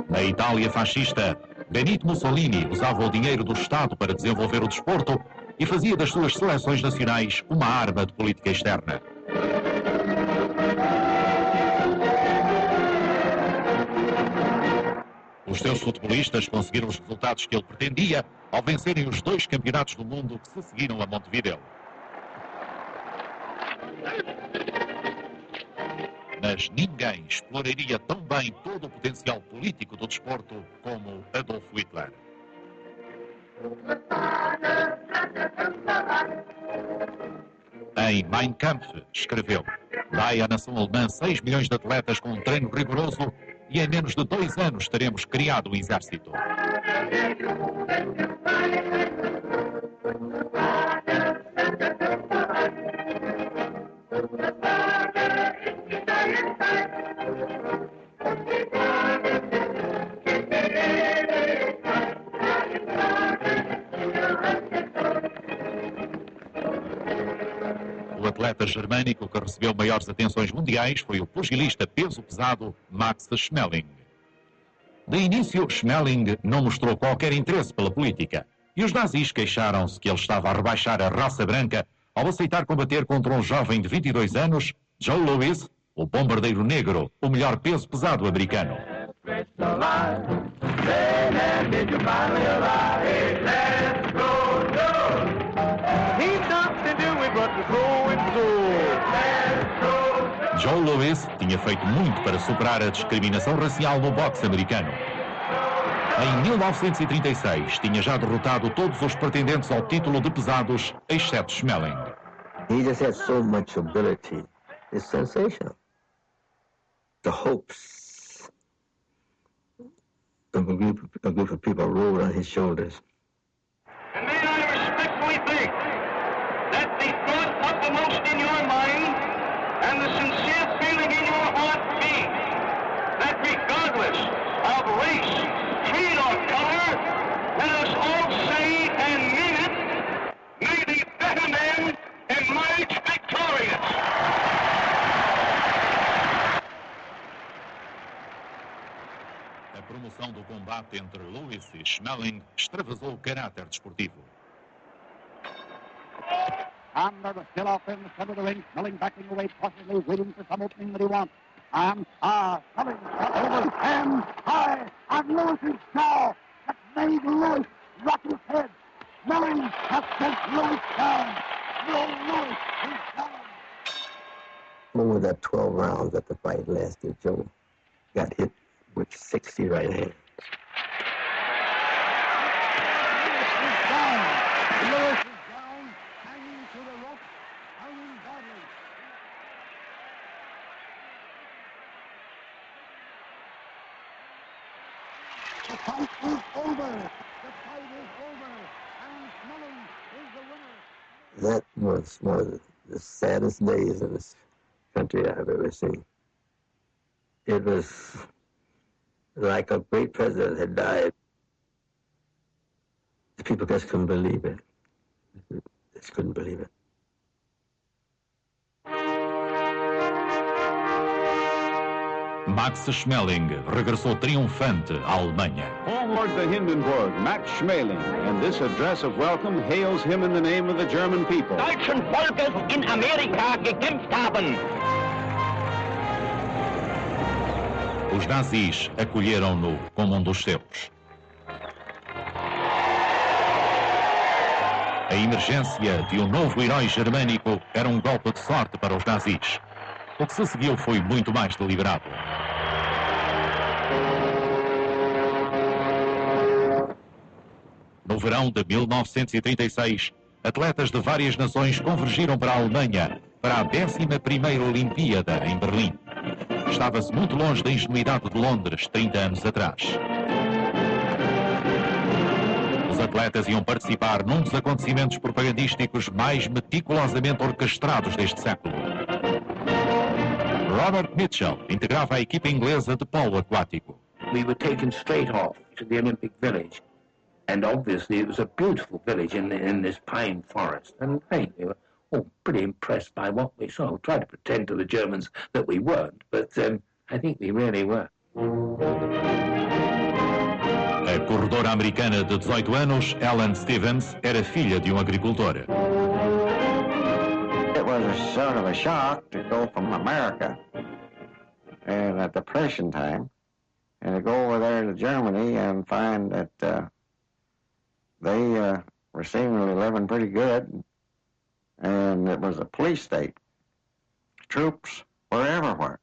S1: Na Itália fascista, Benito Mussolini usava o dinheiro do Estado para desenvolver o desporto e fazia das suas seleções nacionais uma arma de política externa. Os seus futebolistas conseguiram os resultados que ele pretendia ao vencerem os 2 campeonatos do mundo que se seguiram a Montevideo. Mas ninguém exploraria tão bem todo o potencial político do desporto como Adolf Hitler. Em Mein Kampf, escreveu: dai à nação alemã 6 milhões de atletas com um treino rigoroso e em menos de 2 anos teremos criado um exército. O atleta germânico que recebeu maiores atenções mundiais foi o pugilista peso pesado Max Schmeling. De início, Schmeling não mostrou qualquer interesse pela política e os nazis queixaram-se que ele estava a rebaixar a raça branca ao aceitar combater contra um jovem de 22 anos, Joe Louis, o bombardeiro negro, o melhor peso pesado americano. Joe Louis tinha feito muito para superar a discriminação racial no boxe americano. Em 1936, tinha já derrotado todos os pretendentes ao título de pesados, exceto Schmeling.
S15: He just had so much ability. It's sensational. The hopes of a group of people rolled on his shoulders.
S9: And may I respectfully think that the thought uppermost in your mind and the sincere feeling in your heart be that regardless of race, creed, or color, let us all say and mean it, may the better man emerge victorious.
S1: A promoção do combate entre Louis e Schmeling extravasou o caráter desportivo.
S13: And they're still off in the center of the ring, Schmeling backing away cautiously, waiting for some opening that he wants. And Schmeling over and high on Lewis's jaw. That made Lewis rock his head. Schmeling has sent Lewis down. No, Lewis is down.
S15: Over that 12 rounds that the fight lasted, Joe got hit with 60 right hands.
S13: Lewis is down. Lewis is down, hanging to the rope, hanging badly. The fight is over. The fight is over. And Schmeling is the winner.
S15: That was one of the saddest days in this country I've ever seen. It was like a great president had died. The people just couldn't believe it. Just couldn't believe it.
S1: Max Schmeling regressou triunfante à Alemanha.
S16: Forward the Hindenburg, Max Schmeling, and this address of welcome hails him in the name of the German people.
S17: Deutschen Volkes in Amerika gekämpft haben.
S1: Os nazis acolheram-no como um dos seus. A emergência de um novo herói germânico era um golpe de sorte para os nazis. O que se seguiu foi muito mais deliberado. No verão de 1936, atletas de várias nações convergiram para a Alemanha para a 11ª Olimpíada em Berlim. Estava-se muito longe da ingenuidade de Londres 30 anos atrás. Os atletas iam participar num dos acontecimentos propagandísticos mais meticulosamente orquestrados deste século. Robert Mitchell integrava a equipa inglesa de polo aquático.
S4: We were taken straight off to the Olympic Village, and obviously it was a beautiful village in this pine forest. And I think we were all pretty impressed by what we saw. We tried to pretend to the Germans that we weren't, but I think we really were.
S1: A corredora americana de 18 anos, Ellen Stevens, era filha de um agricultor.
S3: It was a sort of a shock to go from America in a depression time and to go over there to Germany and find that they were seemingly living pretty good, and it was a police state. Troops were everywhere.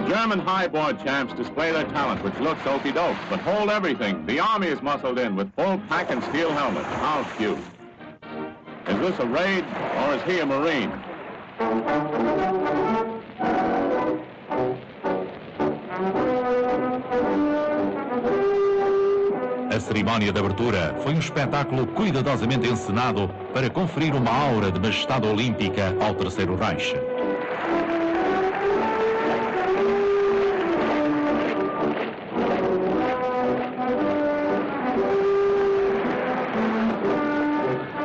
S16: German highboard champs display their talent, which looks okey-doke, but hold everything. The army is muscled in with full pack and steel helmets. How cute. Is this a raid, or is he a Marine?
S1: A cerimónia de abertura foi um espetáculo cuidadosamente encenado para conferir uma aura de majestade olímpica ao Terceiro Reich.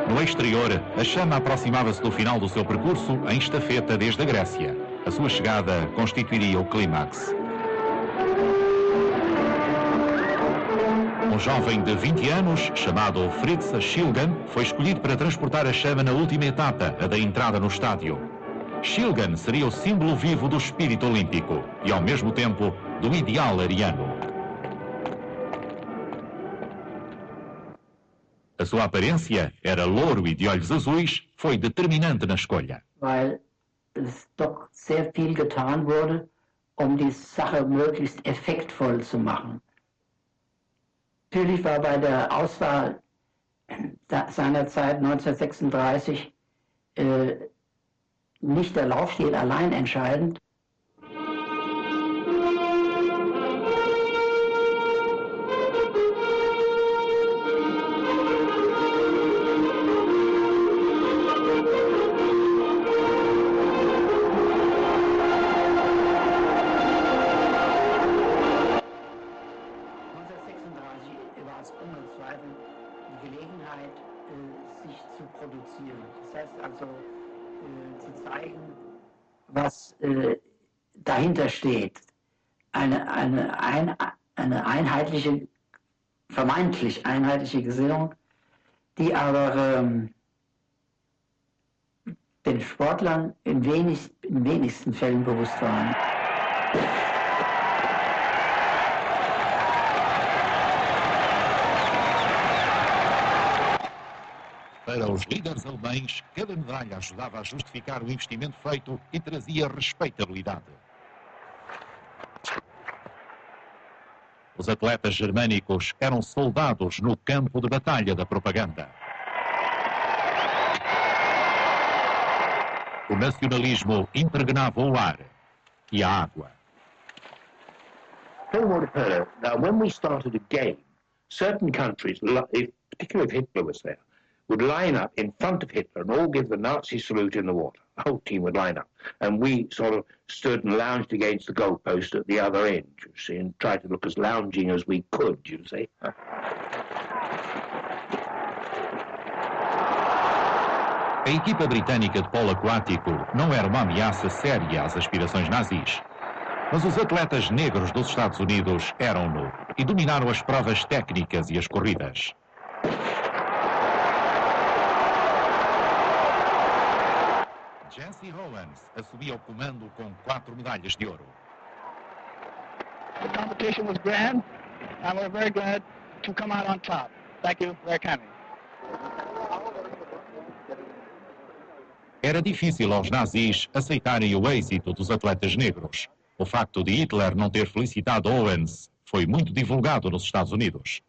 S1: No exterior, a chama aproximava-se do final do seu percurso em estafeta desde a Grécia. A sua chegada constituiria o clímax. Um jovem de 20 anos, chamado Fritz Schilgen, foi escolhido para transportar a chama na última etapa, a da entrada no estádio. Schilgen seria o símbolo vivo do espírito olímpico e, ao mesmo tempo, do ideal ariano. A sua aparência era louro e de olhos azuis, foi determinante na escolha.
S18: Weil es doch sehr viel getan wurde, die Sache möglichst effektvoll zu machen. Natürlich war bei der Auswahl seinerzeit 1936 nicht der Laufstil allein entscheidend. Was dahinter steht. Eine einheitliche, vermeintlich einheitliche Gesinnung, die aber den Sportlern in wenigsten Fällen bewusst waren.
S1: Para os líderes alemães, cada medalha ajudava a justificar o investimento feito e trazia respeitabilidade. Os atletas germânicos eram soldados no campo de batalha da propaganda. O nacionalismo impregnava o ar e a água.
S6: Tell you what occurred. Now, when we started a game, certain countries, particularly if Hitler was there, would line up in front of Hitler and all give the Nazi salute in the water. The whole team would line up. And we sort of stood and lounged against the goalpost at the other end, you see, and tried to look as lounging as we could, you see.
S1: A equipa britânica de polo aquático não era uma ameaça séria às aspirações nazis. Mas os atletas negros dos Estados Unidos eram-no e dominaram as provas técnicas e as corridas. Jesse Owens assumia o comando com 4 medalhas de ouro.
S19: The competition was grand, and we're very glad to come out on top. Thank you for coming.
S1: Era difícil aos nazis aceitarem o êxito dos atletas negros. O facto de Hitler não ter felicitado Owens foi muito divulgado nos Estados Unidos.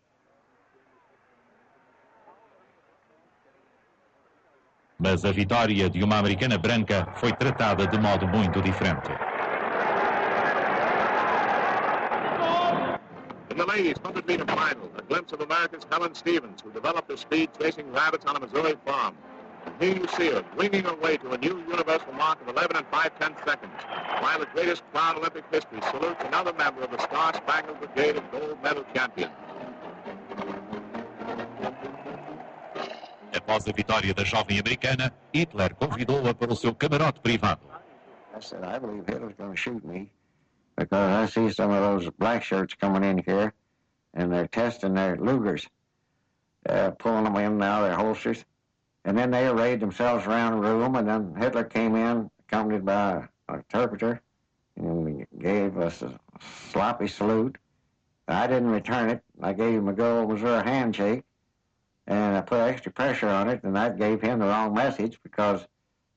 S1: Mas a vitória de uma americana branca foi tratada de modo muito diferente.
S16: In the ladies' 100-meter final, a glimpse of America's Helen Stevens, who developed her speed chasing rabbits on a Missouri farm. And here you see her, winging her way to a new universal mark of 11 5/10 seconds, while the greatest crowd in Olympic history salutes another member of the Star-Spangled Brigade of gold medal champions.
S1: Após a vitória da jovem americana, Hitler convidou-a para o seu camarote privado.
S20: I said, I believe Hitler's going to shoot me because I see some of those black shirts coming in here and they're testing their Lugers, pulling them in now, their holsters. And then they arrayed themselves around the room, and then Hitler came in, accompanied by an interpreter, and gave us a sloppy salute. I didn't return it. I gave him a good old Missouri handshake, and I put extra pressure on it, and that gave him the wrong message because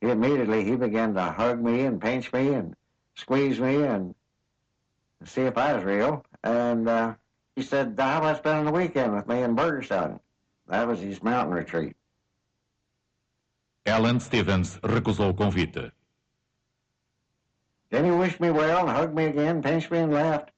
S20: immediately he began to hug me and pinch me and squeeze me and see if I was real. And he said, how about spending the weekend with me in Burgerstown? That was his mountain retreat.
S1: Helen Stevens recusou o convite.
S20: Then he wished me well and hugged me again, pinched me and laughed.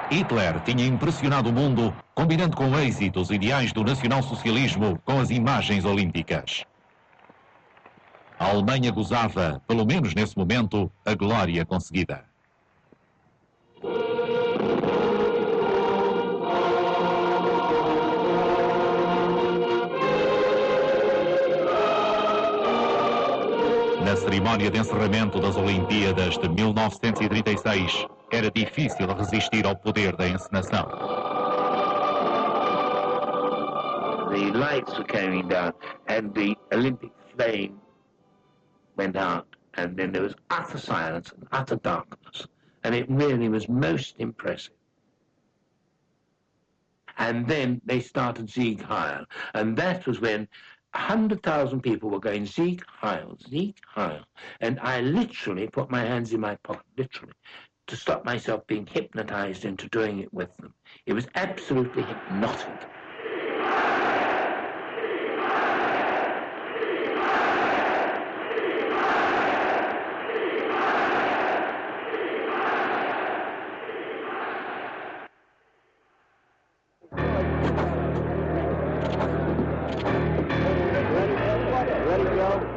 S1: Hitler tinha impressionado o mundo, combinando com êxito os ideais do nacionalsocialismo com as imagens olímpicas. A Alemanha gozava, pelo menos nesse momento, a glória conseguida. Na Na cerimónia de encerramento das Olimpíadas de 1936, era difícil resistir ao poder da encenação.
S21: The lights were coming down and the Olympic flame went out, and then there was utter silence and utter darkness, and it really was most impressive. And then they started Sieg Heil, and that was when 100,000 people were going Sieg Heil, Sieg Heil, and I literally put my hands in my pocket, literally, to stop myself being hypnotized into doing it with them. It was absolutely hypnotic.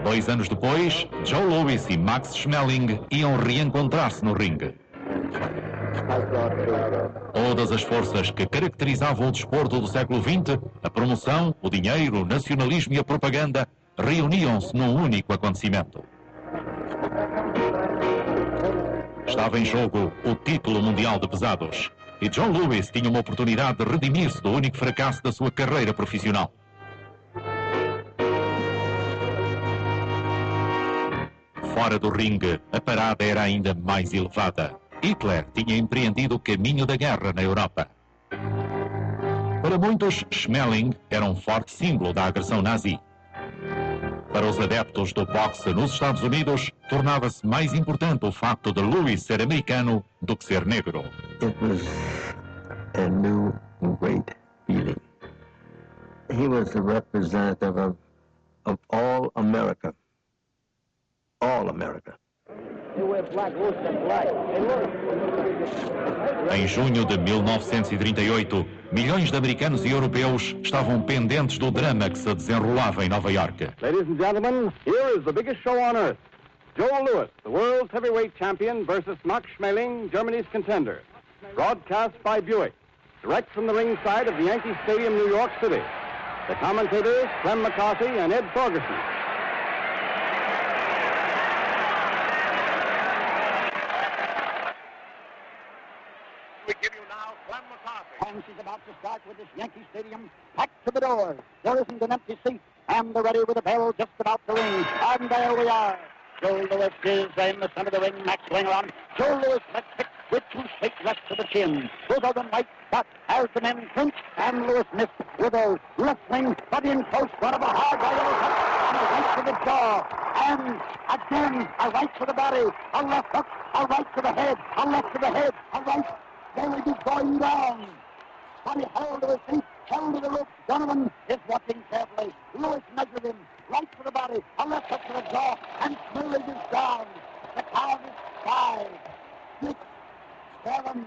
S1: Dois anos depois, Joe Louis e Max Schmeling iam reencontrar-se no ringue. Todas as forças que caracterizavam o desporto do século XX, a promoção, o dinheiro, o nacionalismo e a propaganda, reuniam-se num único acontecimento. Estava em jogo o título mundial de pesados, e John Lewis tinha uma oportunidade de redimir-se do único fracasso da sua carreira profissional. Fora do ringue, a parada era ainda mais elevada. Hitler tinha empreendido o caminho da guerra na Europa. Para muitos, Schmeling era um forte símbolo da agressão nazi. Para os adeptos do boxe nos Estados Unidos, tornava-se mais importante o facto de Lewis ser americano do que ser negro.
S15: It was a new, great feeling. He was the representative of all America. All America.
S1: Em junho de 1938, milhões de americanos e europeus estavam pendentes do drama que se desenrolava em Nova York.
S9: Ladies and gentlemen, here is the biggest show on earth. Joe Louis, the world's heavyweight champion, versus Max Schmeling, Germany's contender. Broadcast by Buick, direct from the ringside of the Yankee Stadium, New York City. The commentators, Clem McCarthy and Ed Ferguson.
S13: We give you now Clem McCarthy. And she's about to start with this Yankee Stadium packed to the doors. There isn't an empty seat, and they're ready with the bell just about to ring. And there we are. Joe Louis is in the center of the ring. Max going around. Joe Louis lets pick with two straight lefts to the chin. Both of them right, but as the men clinch, and Louis missed with a left swing, but in close front of a hard right hook, and a right to the jaw. And again, a right to the body, a left hook, a right to the head, a left to the head, a right. There he is going down. But he held to his feet, held to the rope. Donovan is watching carefully. Louis measured him. Right to the body, a left hook to the jaw, and Schmeling is down. The count is 5, 6, 7,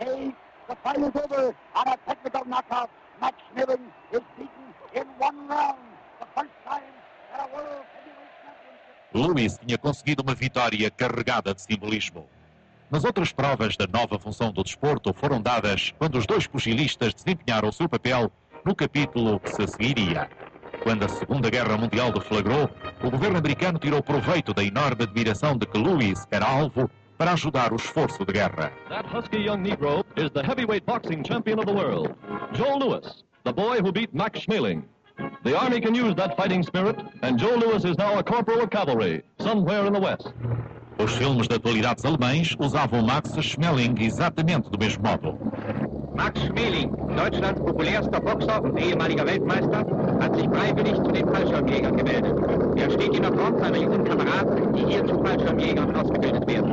S13: 8. The fight is over on a technical knockout. Max Schmeling is beaten in one round. The first time that a world heavyweight championship.
S1: Lewis tinha conseguido uma vitória carregada de simbolismo. Mas outras provas da nova função do desporto foram dadas quando os dois pugilistas desempenharam o seu papel no capítulo que se seguiria. Quando a Segunda Guerra Mundial deflagrou, o governo americano tirou proveito da enorme admiração de que Lewis era alvo para ajudar o esforço de guerra.
S22: That husky young Negro is the heavyweight boxing champion of the world, Joe Louis, the boy who beat Max Schmeling. The Army can use that fighting spirit, and Joe Louis is now a corporal of cavalry, somewhere in the West.
S1: Os filmes de atualidades alemães usavam Max Schmeling exatamente do mesmo modo.
S23: Max Schmeling, Deutschlands populärster Boxer und ehemaliger Weltmeister, hat sich freiwillig zu den Fallschirmjägern gemeldet. Er steht in der Front seiner jungen Kameraden, die hier zu Fallschirmjägern ausgebildet werden.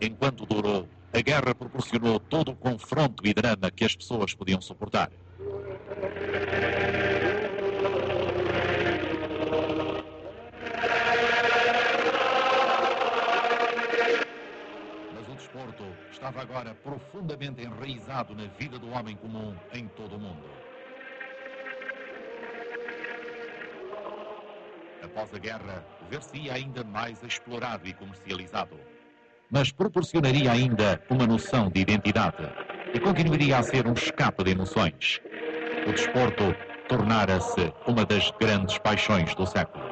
S1: Enquanto durou, a guerra proporcionou todo o confronto e drama que as pessoas podiam suportar. Estava agora profundamente enraizado na vida do homem comum em todo o mundo. Após a guerra, ver-se-ia ainda mais explorado e comercializado. Mas proporcionaria ainda uma noção de identidade e continuaria a ser um escape de emoções. O desporto tornara-se uma das grandes paixões do século.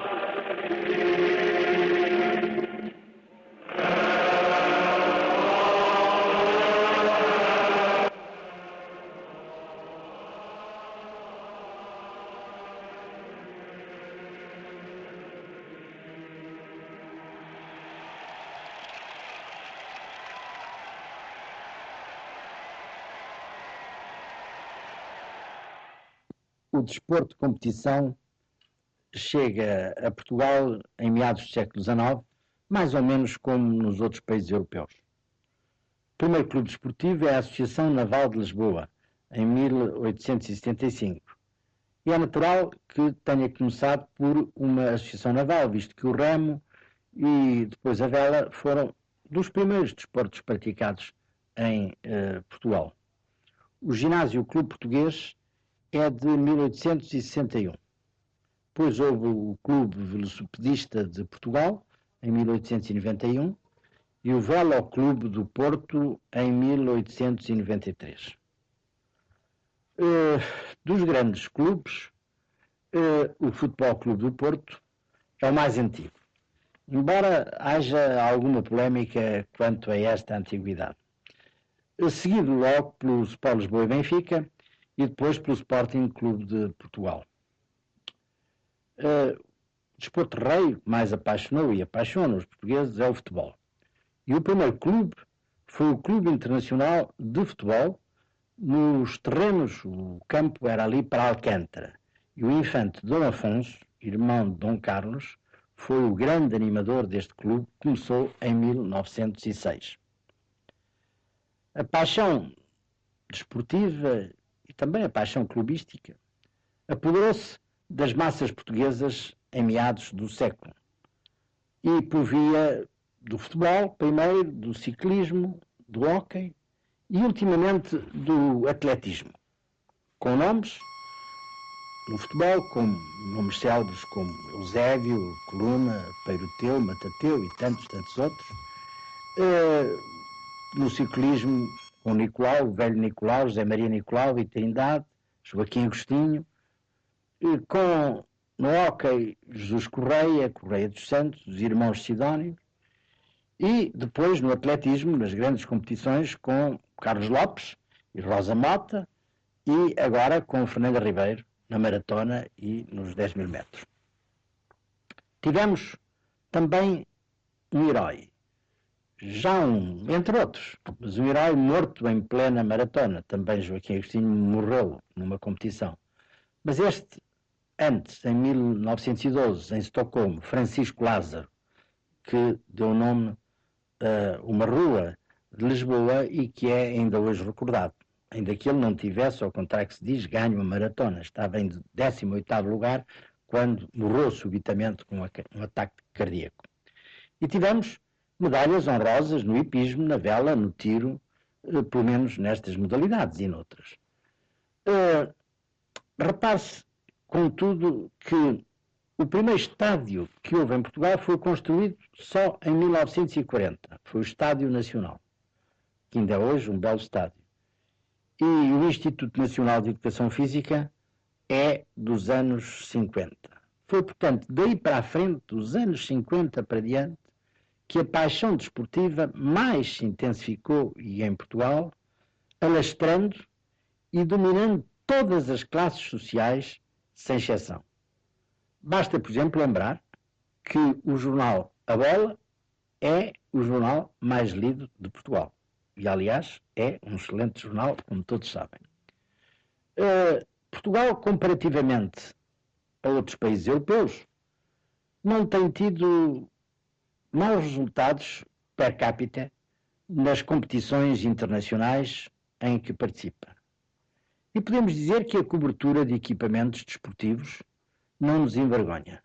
S2: O desporto de competição chega a Portugal em meados do século XIX, mais ou menos como nos outros países europeus. O primeiro clube desportivo é a Associação Naval de Lisboa, em 1875. E é natural que tenha começado por uma associação naval, visto que o remo e depois a vela foram dos primeiros desportos praticados em Portugal. O Ginásio Clube Português é de 1861. Depois houve o Clube Velocipedista de Portugal, em 1891, e o Velo Clube do Porto, em 1893. Dos grandes clubes, o Futebol Clube do Porto é o mais antigo, embora haja alguma polémica quanto a esta antiguidade. Seguido logo pelo Sport Lisboa e Benfica, e depois pelo Sporting Clube de Portugal. O desporto rei que mais apaixonou e apaixona os portugueses é o futebol. E o primeiro clube foi o Clube Internacional de Futebol. Nos terrenos, o campo era ali para Alcântara. E o infante Dom Afonso, irmão de Dom Carlos, foi o grande animador deste clube, que começou em 1906. A paixão desportiva e também a paixão clubística apoderou-se das massas portuguesas em meados do século e por via do futebol, primeiro, do ciclismo, do hóquei e ultimamente do atletismo, com nomes no futebol, como nomes célebres como Eusébio, Coluna, Peiroteu, Matateu e tantos outros. No ciclismo, com Nicolau, o velho Nicolau, José Maria Nicolau e Trindade, Joaquim Agostinho, no hóquei, Jesus Correia, Correia dos Santos, os irmãos Sidónio, e depois no atletismo, nas grandes competições, com Carlos Lopes e Rosa Mota, e agora com Fernanda Ribeiro, na maratona e nos 10.000 metros. Tivemos também um herói, entre outros, mas um herói morto em plena maratona, também Joaquim Agostinho morreu numa competição. Mas este, antes, em 1912, em Estocolmo, Francisco Lázaro, que deu nome a uma rua de Lisboa e que é ainda hoje recordado. Ainda que ele não tivesse, ao contrário que se diz, ganho a maratona. Estava em 18º lugar quando morreu subitamente com um ataque cardíaco. E tivemos medalhas honrosas no hipismo, na vela, no tiro, pelo menos nestas modalidades e noutras. Repare-se, contudo, que o primeiro estádio que houve em Portugal foi construído só em 1940. Foi o Estádio Nacional, que ainda é hoje um belo estádio. E o Instituto Nacional de Educação Física é dos anos 50. Foi, portanto, daí para a frente, dos anos 50 para diante, que a paixão desportiva mais se intensificou e em Portugal, alastrando e dominando todas as classes sociais, sem exceção. Basta, por exemplo, lembrar que o jornal A Bola é o jornal mais lido de Portugal. E, aliás, é um excelente jornal, como todos sabem. Portugal, comparativamente a outros países europeus, não tem tido maus resultados per capita nas competições internacionais em que participa. E podemos dizer que a cobertura de equipamentos desportivos não nos envergonha.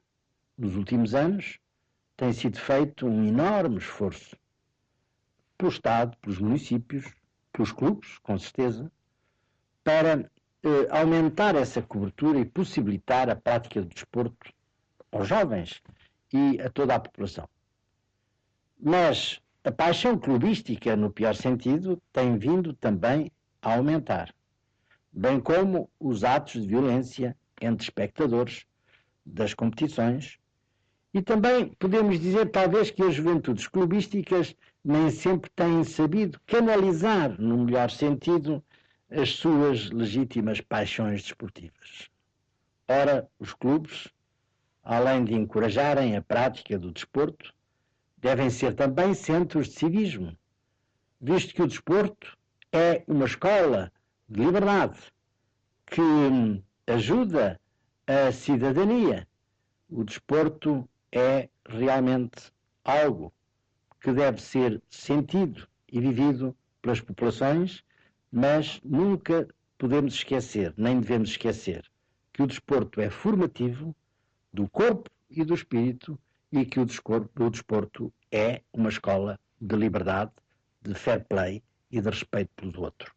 S2: Nos últimos anos tem sido feito um enorme esforço pelo Estado, pelos municípios, pelos clubes, com certeza, para aumentar essa cobertura e possibilitar a prática do desporto aos jovens e a toda a população. Mas a paixão clubística, no pior sentido, tem vindo também a aumentar, bem como os atos de violência entre espectadores das competições. E também podemos dizer, talvez, que as juventudes clubísticas nem sempre têm sabido canalizar, no melhor sentido, as suas legítimas paixões desportivas. Ora, os clubes, além de encorajarem a prática do desporto, devem ser também centros de civismo, visto que o desporto é uma escola de liberdade que ajuda a cidadania. O desporto é realmente algo que deve ser sentido e vivido pelas populações, mas nunca podemos esquecer, nem devemos esquecer, que o desporto é formativo do corpo e do espírito e que o desporto é uma escola de liberdade, de fair play e de respeito pelo outro.